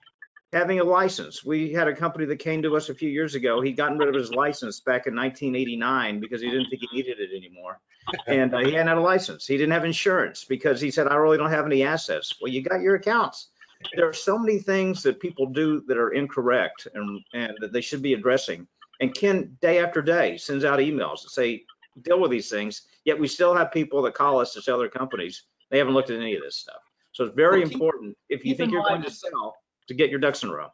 Having a license. We had a company that came to us a few years ago. He'd gotten rid of his license back in 1989 because he didn't think he needed it anymore. And he hadn't had a license. He didn't have insurance because he said, I really don't have any assets. Well, you got your accounts. There are so many things that people do that are incorrect and that they should be addressing. And Ken, day after day, sends out emails that say, deal with these things. Yet we still have people that call us to sell their companies. They haven't looked at any of this stuff. So it's very important if you think you're going to sell to get your ducks in a row.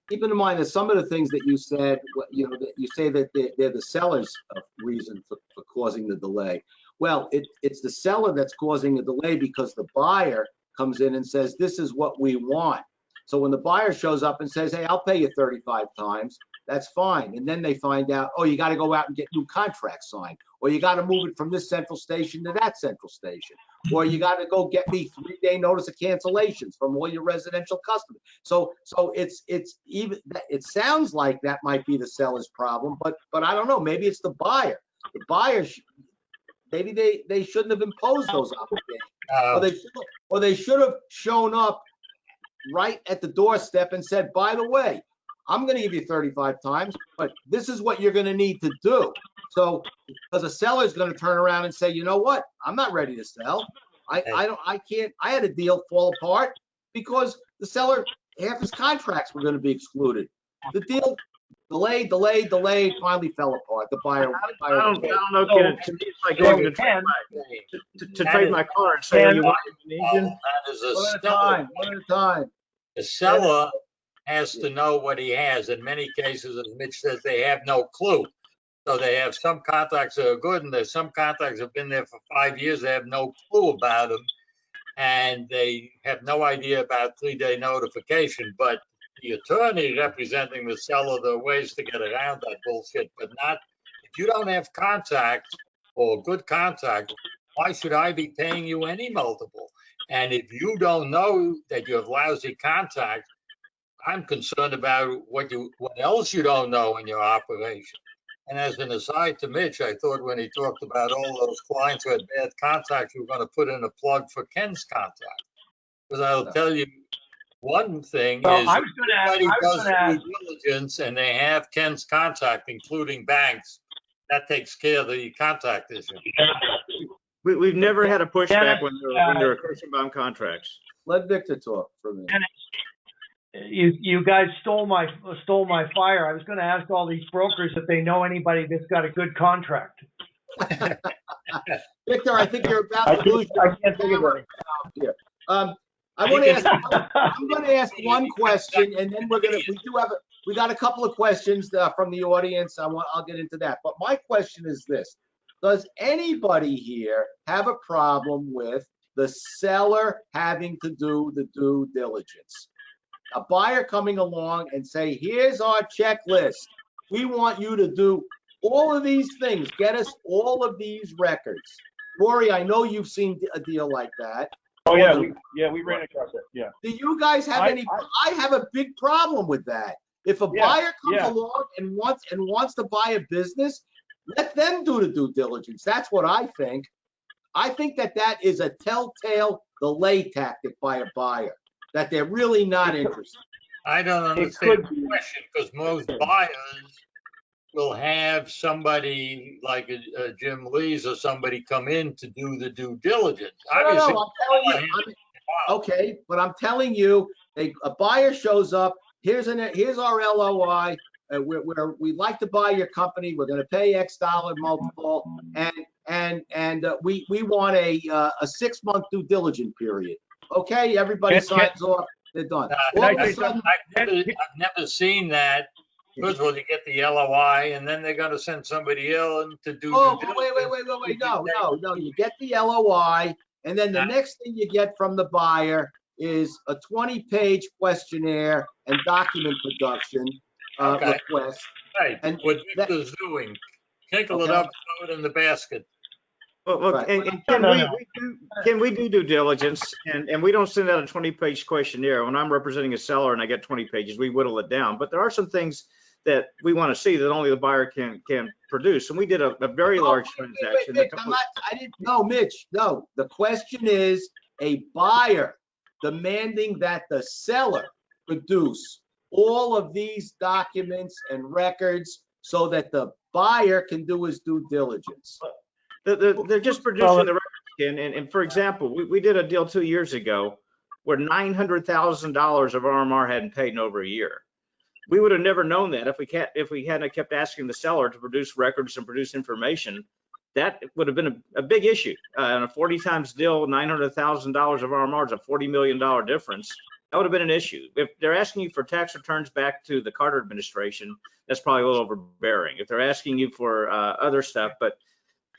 Keep in mind that some of the things that you said, that you say that they're the seller's reason for causing the delay. Well, it's the seller that's causing the delay because the buyer comes in and says, this is what we want. So when the buyer shows up and says, hey, I'll pay you 35 times, that's fine. And then they find out, oh, you got to go out and get new contracts signed, or you got to move it from this central station to that central station, or you got to go get me 3-day notice of cancellations from all your residential customers. So it's even, it sounds like that might be the seller's problem, but I don't know. Maybe it's the buyer. The buyer, maybe they shouldn't have imposed those obligations, or they should have shown up right at the doorstep and said, by the way, I'm going to give you 35 times, but this is what you're going to need to do. So, because a seller is going to turn around and say, you know what? I'm not ready to sell. I can't. I had a deal fall apart because the seller, half his contracts were going to be excluded. The deal delayed, finally fell apart. The buyer. I don't know, Ken. To me, it's like going to trade my car and say, you want an engine? That is a One at a seller. time. One at a time. The seller has to know what he has. In many cases, as Mitch says, they have no clue. So they have some contracts that are good, and there's some contracts that have been there for 5 years. They have no clue about them, and they have no idea about 3-day notification. But the attorney representing the seller, there are ways to get around that bullshit, but not if you don't have contacts or good contact. Why should I be paying you any multiple? And if you don't know that you have lousy contact, I'm concerned about what else you don't know in your operation. And as an aside to Mitch, I thought when he talked about all those clients who had bad contacts, we were going to put in a plug for Ken's contact. Because I'll tell you, one thing Well, is I was everybody does gonna ask, due diligence and they have Ken's contact, including banks. That takes care of the contact issue. We've never had a pushback when there are Kirschenbaum contracts. Let Victor talk for a minute. you guys stole my fire. I was going to ask all these brokers if they know anybody that's got a good contract. Victor, I think you're about to lose your I can't think of it. here. I'm going to ask one question, and then we got a couple of questions from the audience. I'll get into that. But my question is this: does anybody here have a problem with the seller having to do the due diligence? A buyer coming along and say, here's our checklist. We want you to do all of these things. Get us all of these records. Rory, I know you've seen a deal like that. Oh, yeah, we ran across it, yeah. Do you guys have any? I have a big problem with that. If a buyer comes along and wants to buy a business, let them do the due diligence. That's what I think. I think that is a telltale delay tactic by a buyer, that they're really not interested. I don't understand the question, because most buyers will have somebody like a Jim Lee's or somebody come in to do the due diligence. Obviously, no, I'm telling you. Okay, but I'm telling you, a buyer shows up. Here's our LOI. We'd like to buy your company. We're going to pay X dollar multiple, and we want a 6-month due diligence period. Okay, everybody signs off. They're done. I've never seen that. First of all, you get the LOI, and then they're going to send somebody in to do. Oh, wait. No. You get the LOI, and then the next thing you get from the buyer is a 20-page questionnaire and document production request. Right. And what Victor's doing, tinkle it up, throw it in the basket. Well, look, and we do due diligence, and we don't send out a 20-page questionnaire. When I'm representing a seller and I get 20 pages, we whittle it down. But there are some things that we want to see that only the buyer can produce. And we did a very large transaction. Mitch, I didn't know, Mitch. No, the question is a buyer demanding that the seller produce all of these documents and records so that the buyer can do his due diligence. They're just producing the records. And for example, we did a deal 2 years ago where $900,000 of RMR hadn't paid in over a year. We would have never known that if we hadn't kept asking the seller to produce records and produce information. That would have been a big issue. On a 40 times deal, $900,000 of RMR is a $40 million difference. That would have been an issue. If they're asking you for tax returns back to the Carter administration, that's probably a little overbearing. If they're asking you for other stuff, but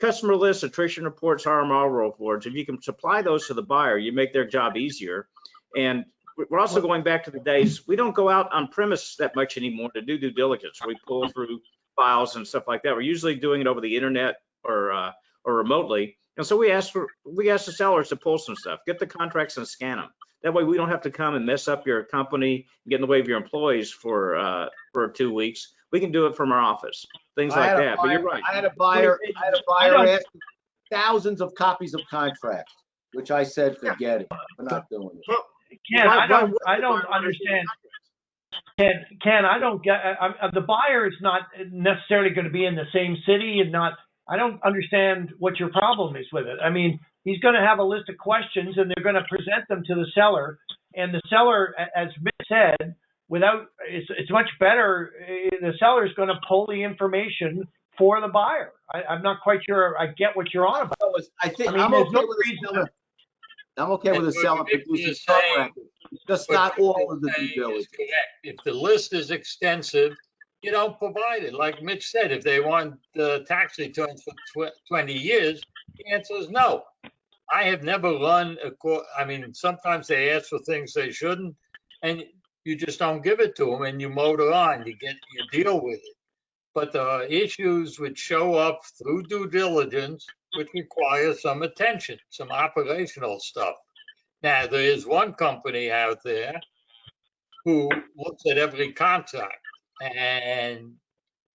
customer lists, attrition reports, RMR roll forwards, if you can supply those to the buyer, you make their job easier. And we're also going back to the days, we don't go out on premise that much anymore to do due diligence. We pull through files and stuff like that. We're usually doing it over the internet or remotely. And so we ask the sellers to pull some stuff, get the contracts and scan them. That way we don't have to come and mess up your company, get in the way of your employees for 2 weeks. We can do it from our office, things like that. But you're right. I had a buyer ask thousands of copies of contracts, which I said, forget it. We're not doing it. Well, Ken, I don't understand. Ken, I don't get, the buyer is not necessarily going to be in the same city and I don't understand what your problem is with it. I mean, he's going to have a list of questions and they're going to present them to the seller. And the seller, as Mitch said, it's much better. The seller is going to pull the information for the buyer. I'm not quite sure I get what you're on about. I'm okay with the seller producing some records, just not all of the due diligence. If the list is extensive, you don't provide it. Like Mitch said, if they want tax returns for 20 years, the answer is no. I have never run sometimes they ask for things they shouldn't, and you just don't give it to them, and you motor on. You deal with it. But there are issues which show up through due diligence, which require some attention, some operational stuff. Now, there is one company out there who looks at every contract. And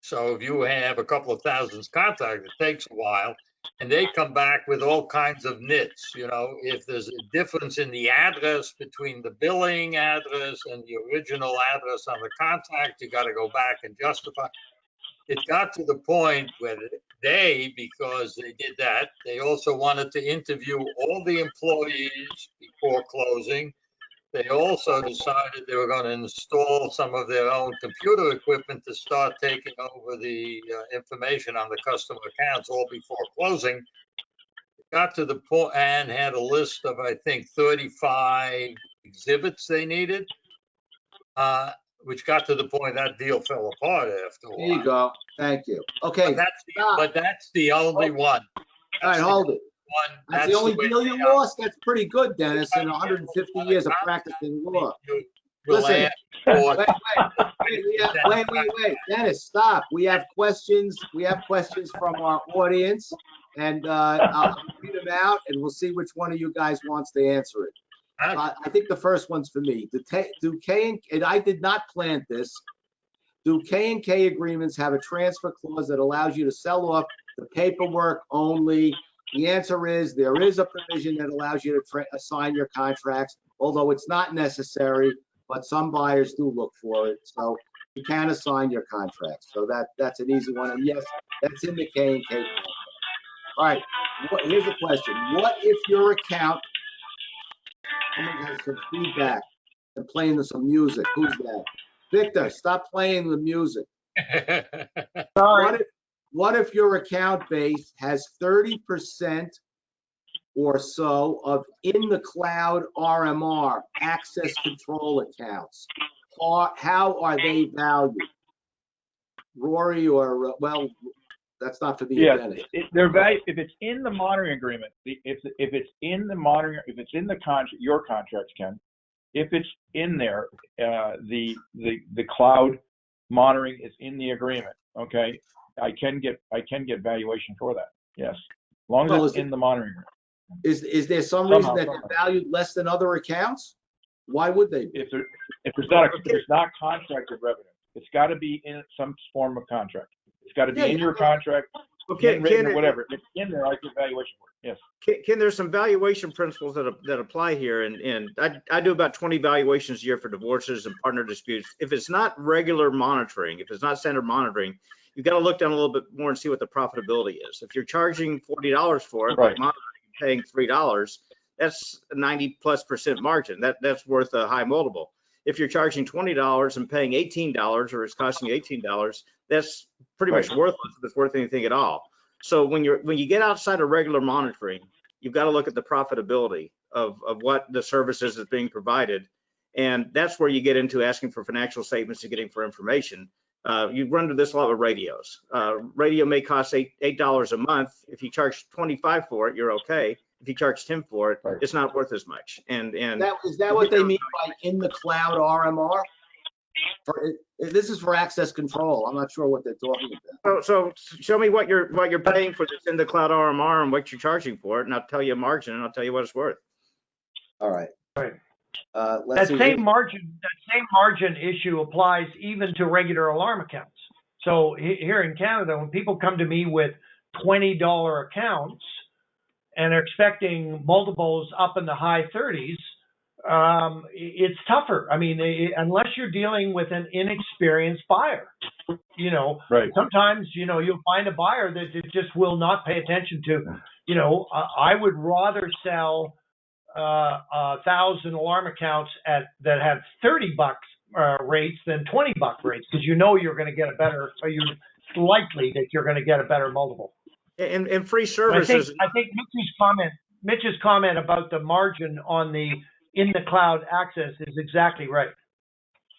so if you have a couple of thousand contracts, it takes a while. And they come back with all kinds of nits. You know, if there's a difference in the address between the billing address and the original address on the contract, you got to go back and justify. It got to the point where because they did that, they also wanted to interview all the employees before closing. They also decided they were going to install some of their own computer equipment to start taking over the information on the customer accounts all before closing. It got to the point and had a list of, I think, 35 exhibits they needed, which got to the point that deal fell apart after a while. There you go. Thank you. Okay. But that's the only one. All right, hold it. That's the only deal you lost? That's pretty good, Dennis, in 150 years of practicing law. Listen, wait. Dennis, stop. We have questions. From our audience, and I'll read them out, and we'll see which one of you guys wants to answer it. I think the first one's for me. Do K and I did not plant this. Do K&K agreements have a transfer clause that allows you to sell off the paperwork only? The answer is there is a provision that allows you to assign your contracts, although it's not necessary, but some buyers do look for it. So you can assign your contracts. So that's an easy one. And yes, that's in the K&K contract. All right, here's a question. What if your account, someone has some feedback and playing some music. Who's that? Victor, stop playing the music. Sorry. What if your account base has 30% or so of in the cloud RMR, access control accounts? How are they valued? Rory or, well, that's not for the event. They're valued if it's in the monitoring agreement. If it's in the monitoring, if it's in the contract, your contracts, Ken, if it's in there, the cloud monitoring is in the agreement. Okay. I can get valuation for that. Yes, as long as it's in the monitoring agreement. Is there some reason that they're valued less than other accounts? Why would they be? If it's not contracted revenue. It's got to be in some form of contract. It's got to be Yeah, in your contract, Okay, handwritten or whatever. It's in there, like the evaluation board. Yes. Ken, there's some valuation principles that apply here, and I do about 20 valuations a year for divorces and partner disputes. If it's not regular monitoring, if it's not standard monitoring, you've got to look down a little bit more and see what the profitability is. If you're charging $40 for it, Right. like monitoring, paying $3, that's a 90+% margin. That's worth a high multiple. If you're charging $20 and paying $18, or it's costing you $18, that's pretty much worthless if it's worth anything at all. So when you get outside of regular monitoring, you've got to look at the profitability of what the services is being provided. And that's where you get into asking for financial statements and getting for information. You run into this a lot with radios. Radio may cost $8 a month. If you charge $25 for it, you're okay. If you charge $10 for it, Right. it's not worth as much. And Is that what they mean by in the cloud RMR? This is for access control. I'm not sure what they're talking about. so show me what you're paying for this in the cloud RMR and what you're charging for it, and I'll tell you a margin and I'll tell you what it's worth. All right. Right. Let's That see. same margin issue applies even to regular alarm accounts. So here in Canada, when people come to me with $20 accounts and are expecting multiples up in the high 30s, it's tougher. I mean, unless you're dealing with an inexperienced buyer, Right. sometimes, you'll find a buyer that just will not pay attention to, I would rather sell 1,000 alarm accounts that have $30 rates than $20 rates, because you're going to get a better, or you're likely that you're going to get a better multiple. And free services. I think Mitch's comment about the margin on the in the cloud access is exactly right.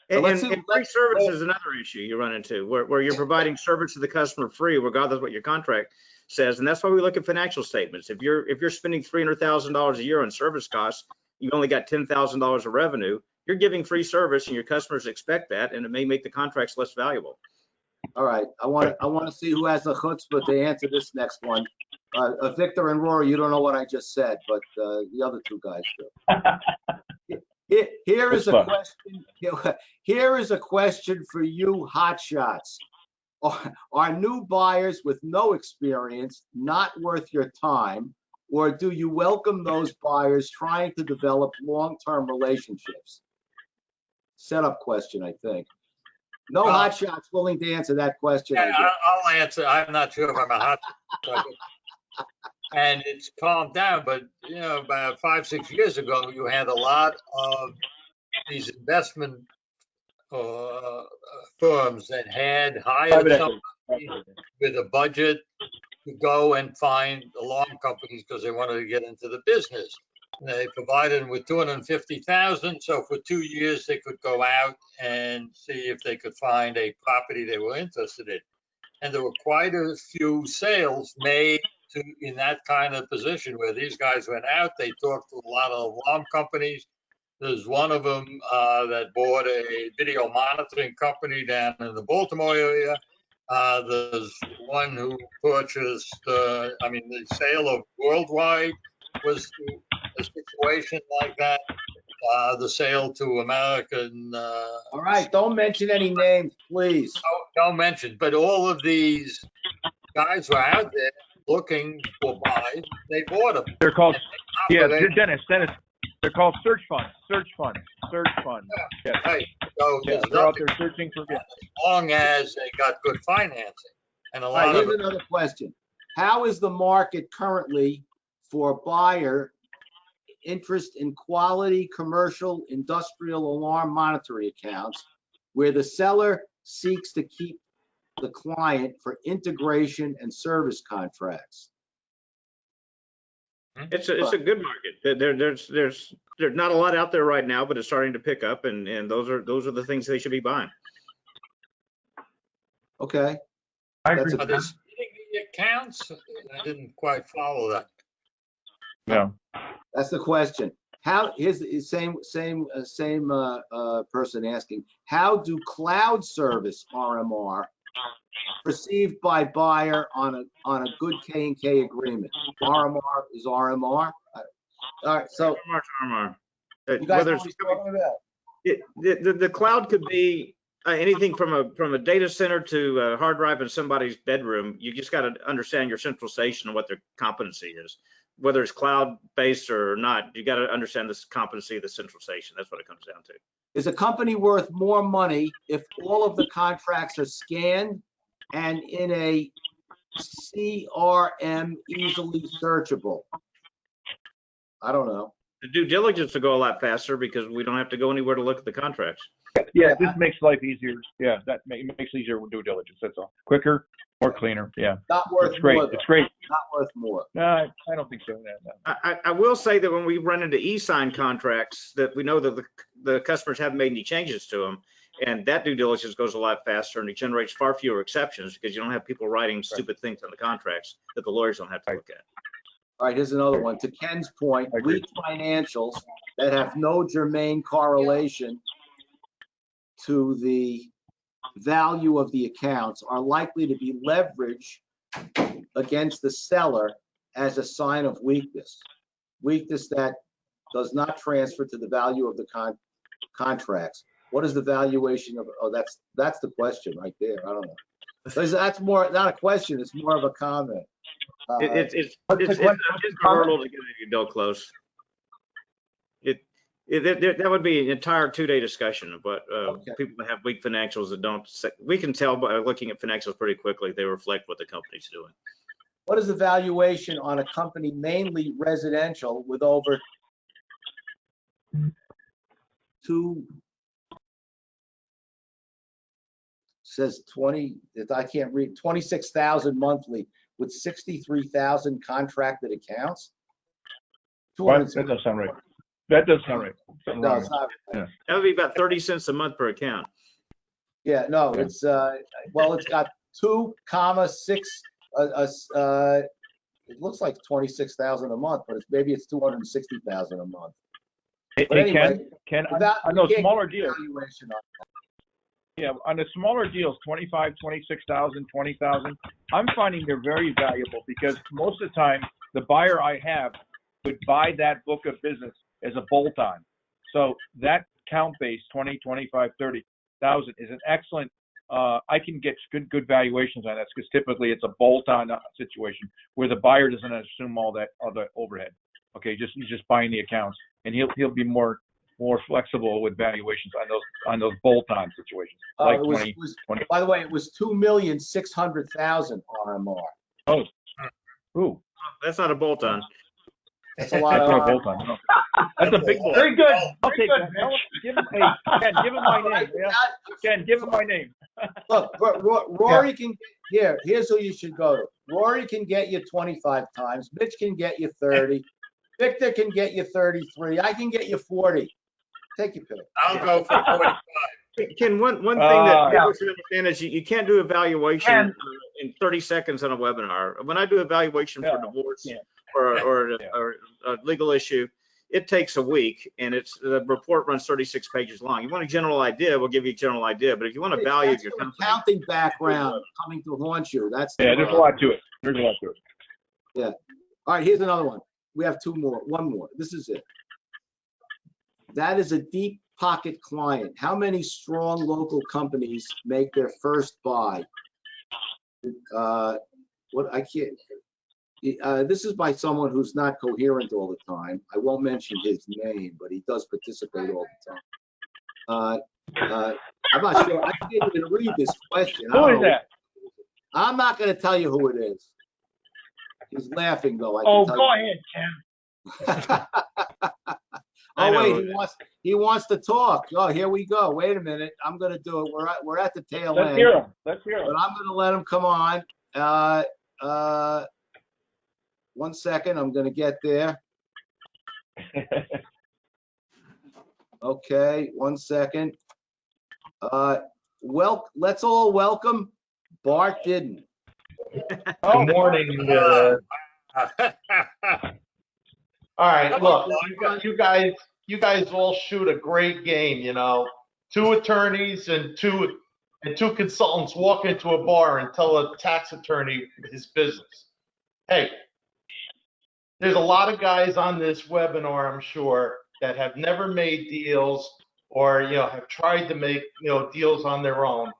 And free service is another issue you run into, where you're providing service to the customer free, regardless of what your contract says. And that's why we look at financial statements. If you're spending $300,000 a year on service costs, you've only got $10,000 of revenue. You're giving free service, and your customers expect that, and it may make the contracts less valuable. All right. I want to see who has the chutzpah to answer this next one. Victor and Rory, you don't know what I just said, but the other two guys do. Here is a question. Here is a question for you, hotshots. Are new buyers with no experience not worth your time, or do you welcome those buyers trying to develop long-term relationships? Setup question, I think. No hotshots willing to answer that question. Yeah, I'll answer. I'm not sure if I'm a hotshot. And it's calmed down, but about 5-6 years ago, you had a lot of these investment firms that had hired somebody with a budget to go and find alarm companies because they wanted to get into the business. And they provided them with $250,000, so for 2 years they could go out and see if they could find a property they were interested in. And there were quite a few sales made in that kind of position where these guys went out. They talked to a lot of alarm companies. There's one of them that bought a video monitoring company down in the Baltimore area. There's one who purchased, the sale of Worldwide was a situation like that. The sale to American. All right, don't mention any names, please. Don't mention, but all of these guys were out there looking for buys. They bought them. They're called, Dennis, they're called search funds. Yeah. Yes. Right. So Yes, they're out there searching for as long as they got good financing. And a lot Here's of another question. How is the market currently for buyer interest in quality commercial industrial alarm monitoring accounts where the seller seeks to keep the client for integration and service contracts? It's a good market. There's not a lot out there right now, but it's starting to pick up, and those are the things they should be buying. Okay. I That's agree. Are they splitting the accounts? I didn't quite follow that. Yeah. That's the question. Here's the same person asking, how do cloud service RMR perceived by buyer on a good K&K agreement? RMR is RMR. All right, so RMR. you guys know what he's talking about? The cloud could be anything from a data center to a hard drive in somebody's bedroom, you just got to understand your central station and what their competency is. Whether it's cloud-based or not, you got to understand the competency of the central station. That's what it comes down to. Is a company worth more money if all of the contracts are scanned and in a CRM easily searchable? I don't know. The due diligence will go a lot faster because we don't have to go anywhere to look at the contracts. Yeah, this makes life easier. Yeah, makes it easier with due diligence. That's all. Quicker, more cleaner. Yeah. Not worth It's great. more. It's great. Not worth more. No, I don't think so. No. I will say that when we run into e-sign contracts, that we know that the customers haven't made any changes to them, and that due diligence goes a lot faster, and it generates far fewer exceptions because you don't have people writing stupid things on the contracts that the lawyers don't have to look at. All right, here's another one. To Ken's point, weak financials that have no germane correlation to the value of the accounts are likely to be leveraged against the seller as a sign of weakness. Weakness that does not transfer to the value of the contracts. What is the valuation of? Oh, that's the question right there. I don't know. That's more not a question. It's more of a comment. It's a hurdle to get a deal close. That would be an entire 2-day discussion of what people that have weak financials that don't. We can tell by looking at financials pretty quickly. They reflect what the company's doing. What is the valuation on a company mainly residential with over says 20, I can't read, 26,000 monthly with 63,000 contracted accounts? What? That does sound right. That does sound right. No, it's not. Yeah. That would be about 30 cents a month per account. Yeah, no, it's well, it's got 2,6. It looks like 26,000 a month, but maybe it's 260,000 a month. But anyway, Ken, on those smaller deals. Valuation on Yeah, on the smaller deals, 25, 26,000, 20,000, I'm finding they're very valuable because most of the time the buyer I have would buy that book of business as a bolt-on. So that count base, 20, 25, 30,000 is an excellent, I can get good valuations on that because typically it's a bolt-on situation where the buyer doesn't assume all the overhead. Okay, he's just buying the accounts, and he'll be more flexible with valuations on those bolt-on situations. Like 20. By the way, it was 2,600,000 RMR. Oh, ooh, that's not a bolt-on. That's a lot of not a bolt-on. No. That's a big bolt. Very good. Okay, give him my name. Yeah? Ken, give him my name. Look, Rory can get, here's who you should go to. Rory can get you 25 times. Mitch can get you 30. Victor can get you 33. I can get you 40. Take your pick. I'll go for 45. Ken, one thing that people should understand is you can't do evaluation in 30 seconds on a webinar. When I do evaluation for divorce or a legal issue, it takes a week, and the report runs 36 pages long. You want a general idea, we'll give you a general idea, but if you want to value your company, accounting background coming to haunt you, that's there's a lot to it. There's a lot to it. Yeah. All right, here's another one. We have one more. This is it. That is a deep pocket client. How many strong local companies make their first buy? What I can't. This is by someone who's not coherent all the time. I won't mention his name, but he does participate all the time. I'm not sure. I can't even read this question. Who is that? I'm not going to tell you who it is. He's laughing though. Go ahead, Ken. Oh wait, he wants to talk. Oh, here we go. Wait a minute. I'm going to do it. We're at the tail end. Let's hear him. But I'm going to let him come on. 1 second. I'm going to get there. Okay. 1 second. Let's all welcome Bart Didden. Good morning. All right, look, you guys all shoot a great game, you know. 2 attorneys and two consultants walk into a bar and tell a tax attorney his business. Hey, there's a lot of guys on this webinar, I'm sure, that have never made deals or, have tried to make, deals on their own.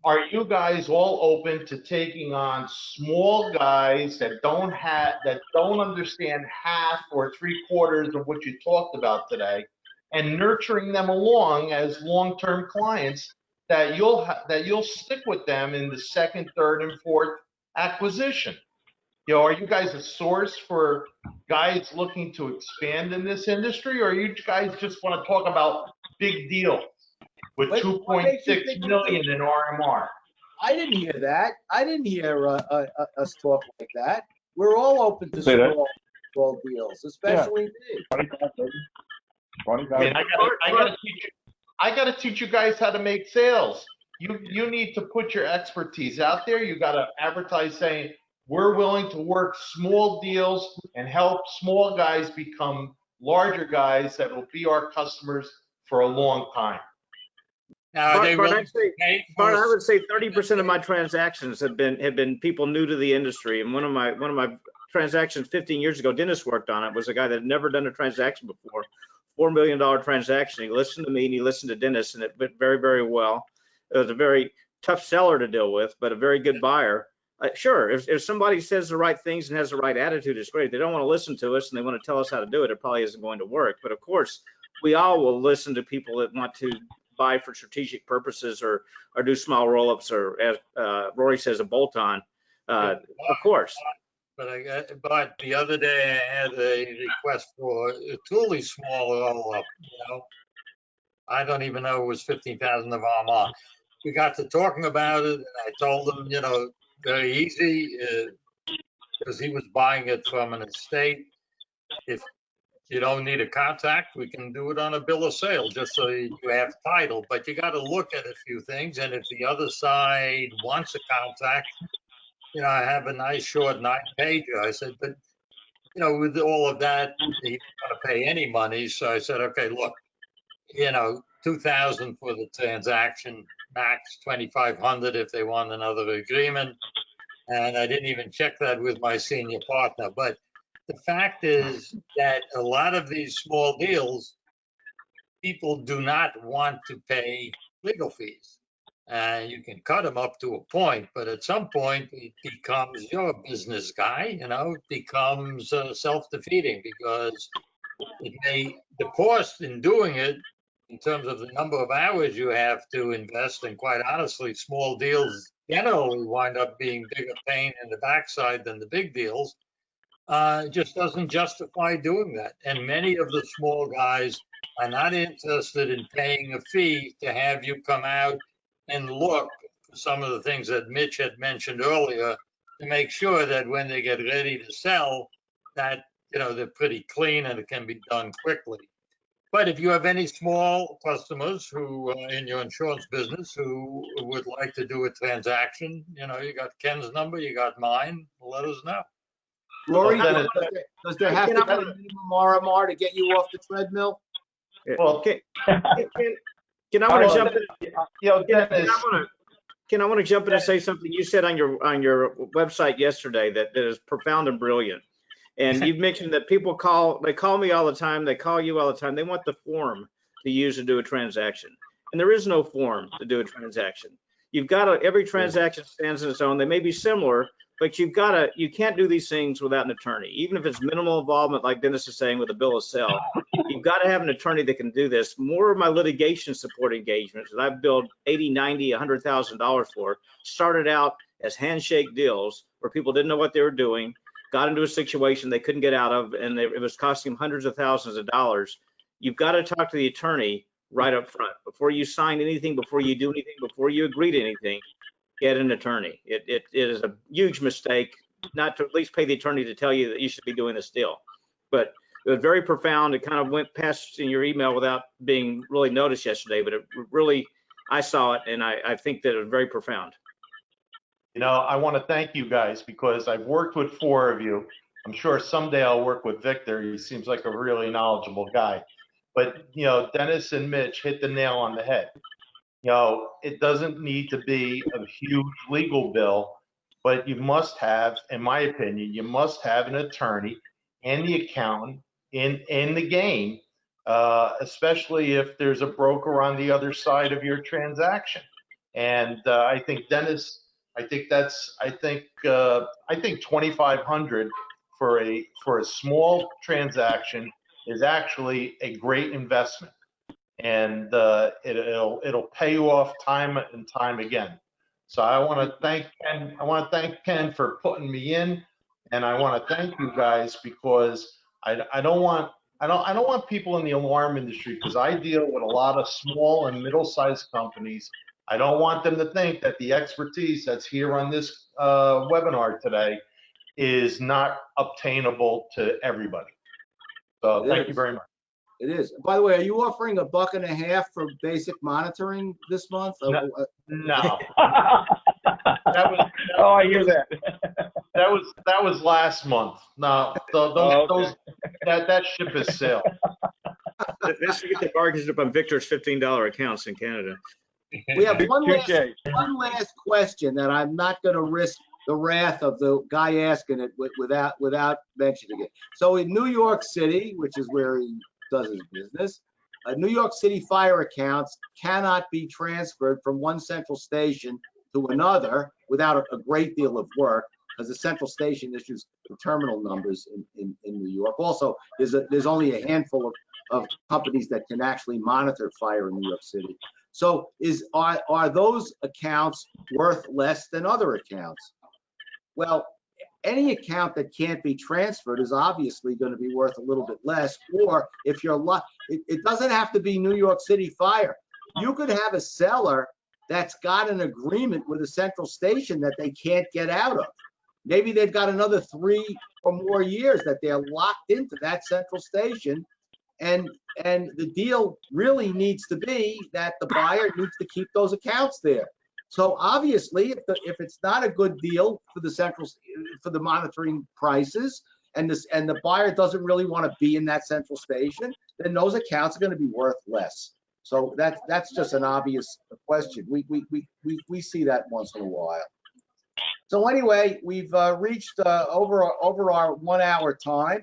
Are you guys all open to taking on small guys that don't understand half or three-quarters of what you talked about today, and nurturing them along as long-term clients that you'll stick with them in the second, third, and fourth acquisition? Are you guys a source for guys looking to expand in this industry, or you guys just want to talk about big deals with What makes you 2.6 think million in RMR? I didn't hear that. I didn't hear us talk like that. We're all open to Say that. small deals, especially me. 25, baby. 25. I mean, I gotta teach you guys how to make sales. You need to put your expertise out there. You gotta advertise saying, we're willing to work small deals and help small guys become larger guys that will be our customers for a long time. Now, are they Bart, willing to pay Bart, I for? would say 30% of my transactions have been people new to the industry. And one of my transactions 15 years ago, Dennis worked on it, was a guy that had never done a transaction before, $4 million transaction. He listened to me and he listened to Dennis, and it went very, very well. It was a very tough seller to deal with, but a very good buyer. Sure, if somebody says the right things and has the right attitude, it's great. If they don't want to listen to us and they want to tell us how to do it, it probably isn't going to work. But of course, we all will listen to people that want to buy for strategic purposes or do small roll-ups, or as Rory says, a bolt-on. Of course. But the other day I had a request for a truly small roll-up, I don't even know it was 15,000 of RMR. We got to talking about it, and I told him, very easy, because he was buying it from an estate. If you don't need a contract, we can do it on a bill of sale, just so you have title. But you got to look at a few things, and if the other side wants a contract, I have a nice short 9-pager. I said, but with all of that, he didn't want to pay any money. So I said, okay, look, 2,000 for the transaction, max 2,500 if they want another agreement. And I didn't even check that with my senior partner. But the fact is that a lot of these small deals, people do not want to pay legal fees. You can cut them up to a point, but at some point it becomes, you're a business guy, it becomes self-defeating, because the cost in doing it, in terms of the number of hours you have to invest, and quite honestly, small deals generally wind up being bigger pain in the backside than the big deals, just doesn't justify doing that. And many of the small guys are not interested in paying a fee to have you come out and look for some of the things that Mitch had mentioned earlier, to make sure that when they get ready to sell, that they're pretty clean and it can be done quickly. But if you have any small customers who in your insurance business who would like to do a transaction, you got Ken's number, you got mine, let us know. Rory, Well, Dennis, does there have to be a minimum RMR to get you off the treadmill? well, Ken, I want to jump in. Dennis, Ken, I want to jump in and say something you said on your website yesterday that is profound and brilliant. And you've mentioned that people call me all the time. They call you all the time. They want the form to use to do a transaction. And there is no form to do a transaction. You've got to, every transaction stands on its own. They may be similar, but you can't do these things without an attorney. Even if it's minimal involvement, like Dennis is saying, with a bill of sale, you've got to have an attorney that can do this. More of my litigation support engagements that I've billed $80, $90, $100,000 for started out as handshake deals where people didn't know what they were doing, got into a situation they couldn't get out of, and it was costing them hundreds of thousands of dollars. You've got to talk to the attorney right up front before you sign anything, before you do anything, before you agree to anything. Get an attorney. It is a huge mistake not to at least pay the attorney to tell you that you should be doing this deal. But it was very profound. It kind of went past in your email without being really noticed yesterday, but it really, I saw it, and I think that it was very profound. I want to thank you guys, because I've worked with 4 of you. I'm sure someday I'll work with Victor. He seems like a really knowledgeable guy. But, Dennis and Mitch hit the nail on the head. It doesn't need to be a huge legal bill, but you must have, in my opinion, you must have an attorney and the accountant in the game especially if there's a broker on the other side of your transaction. And I think Dennis, I think 2,500 for a small transaction is actually a great investment, and it'll pay you off time and time again. So I want to thank Ken. I want to thank Ken for putting me in, and I want to thank you guys because I don't want people in the alarm industry, because I deal with a lot of small and middle-sized companies. I don't want them to think that the expertise that's here on this webinar today is not obtainable to everybody. So thank you very much. It is. By the way, are you offering $1.50 for basic monitoring this month? No. Oh, I hear that. That was last month. No, that ship has sailed. This should get the margins up on Victor's $15 accounts in Canada. We have one Touche. last question that I'm not going to risk the wrath of the guy asking it without mentioning it. So in New York City, which is where he does his business, New York City fire accounts cannot be transferred from one central station to another without a great deal of work, because the central station issues the terminal numbers in New York. Also, there's only a handful of companies that can actually monitor fire in New York City. So are those accounts worth less than other accounts? Well, any account that can't be transferred is obviously going to be worth a little bit less. Or if you're it doesn't have to be New York City Fire. You could have a seller that's got an agreement with a central station that they can't get out of. Maybe they've got another 3 or more years that they're locked into that central station. And the deal really needs to be that the buyer needs to keep those accounts there. So obviously, if it's not a good deal for the monitoring prices, and the buyer doesn't really want to be in that central station, then those accounts are going to be worth less. So that's just an obvious question. We see that once in a while. So anyway, we've reached over our 1 hour time.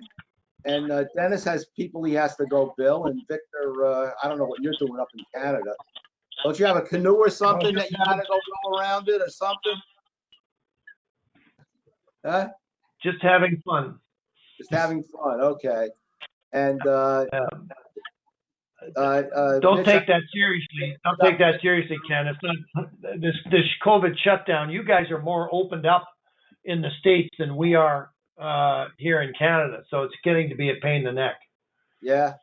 And Dennis has people he has to go bill, and Victor, I don't know what you're doing up in Canada. Don't you have a canoe or something that you gotta go around it or something? Huh? Just having fun. Just having fun, okay. And Don't Mitch, take that seriously. Don't take that seriously, Ken. It's not this COVID shutdown. You guys are more opened up in the States than we are here in Canada, so it's getting to be a pain in the neck. Yeah.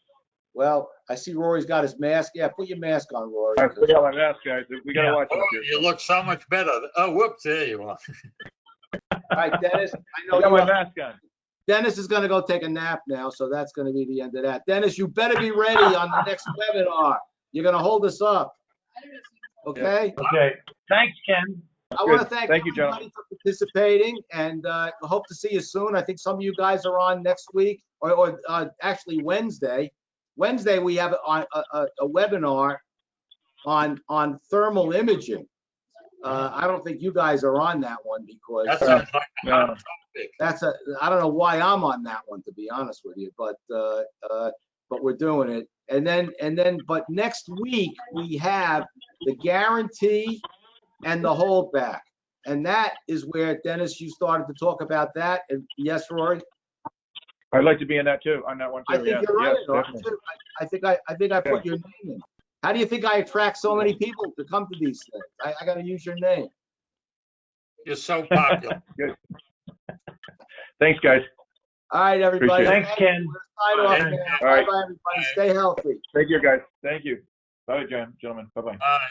Well, I see Rory's got his mask. Yeah, put your mask on, Rory. I forgot my mask, guys. We gotta watch Oh, this you look so much better. Oh, whoops, there you are. All right, Dennis. I know I got my mask on. Dennis is going to go take a nap now, so that's going to be the end of that. Dennis, you better be ready on the next webinar. You're going to hold us up. Okay? Okay. Thanks, Ken. I want to thank you, everybody for participating, and hope to see you soon. I think some of you guys are on next week, or actually Wednesday. Wednesday, we have a webinar on thermal imaging. I don't think you guys are on that one because That sounds like a No. hot topic. I don't know why I'm on that one, to be honest with you, but we're doing it. But next week we have the guarantee and the holdback. And that is where, Dennis, you started to talk about that. And yes, Rory? I'd like to be in that too, on that one too. I think Yeah, you're right. yes, Rory, definitely. too. I think I put your name in. How do you think I attract so many people to come to these things? I got to use your name. You're so popular. Good. Thanks, guys. All right, everybody. Appreciate it. Thanks, Ken. We're sign off now. All right. Bye-bye, everybody. Stay healthy. Take care, guys. Thank you. Bye, gentlemen. Bye-bye. Bye.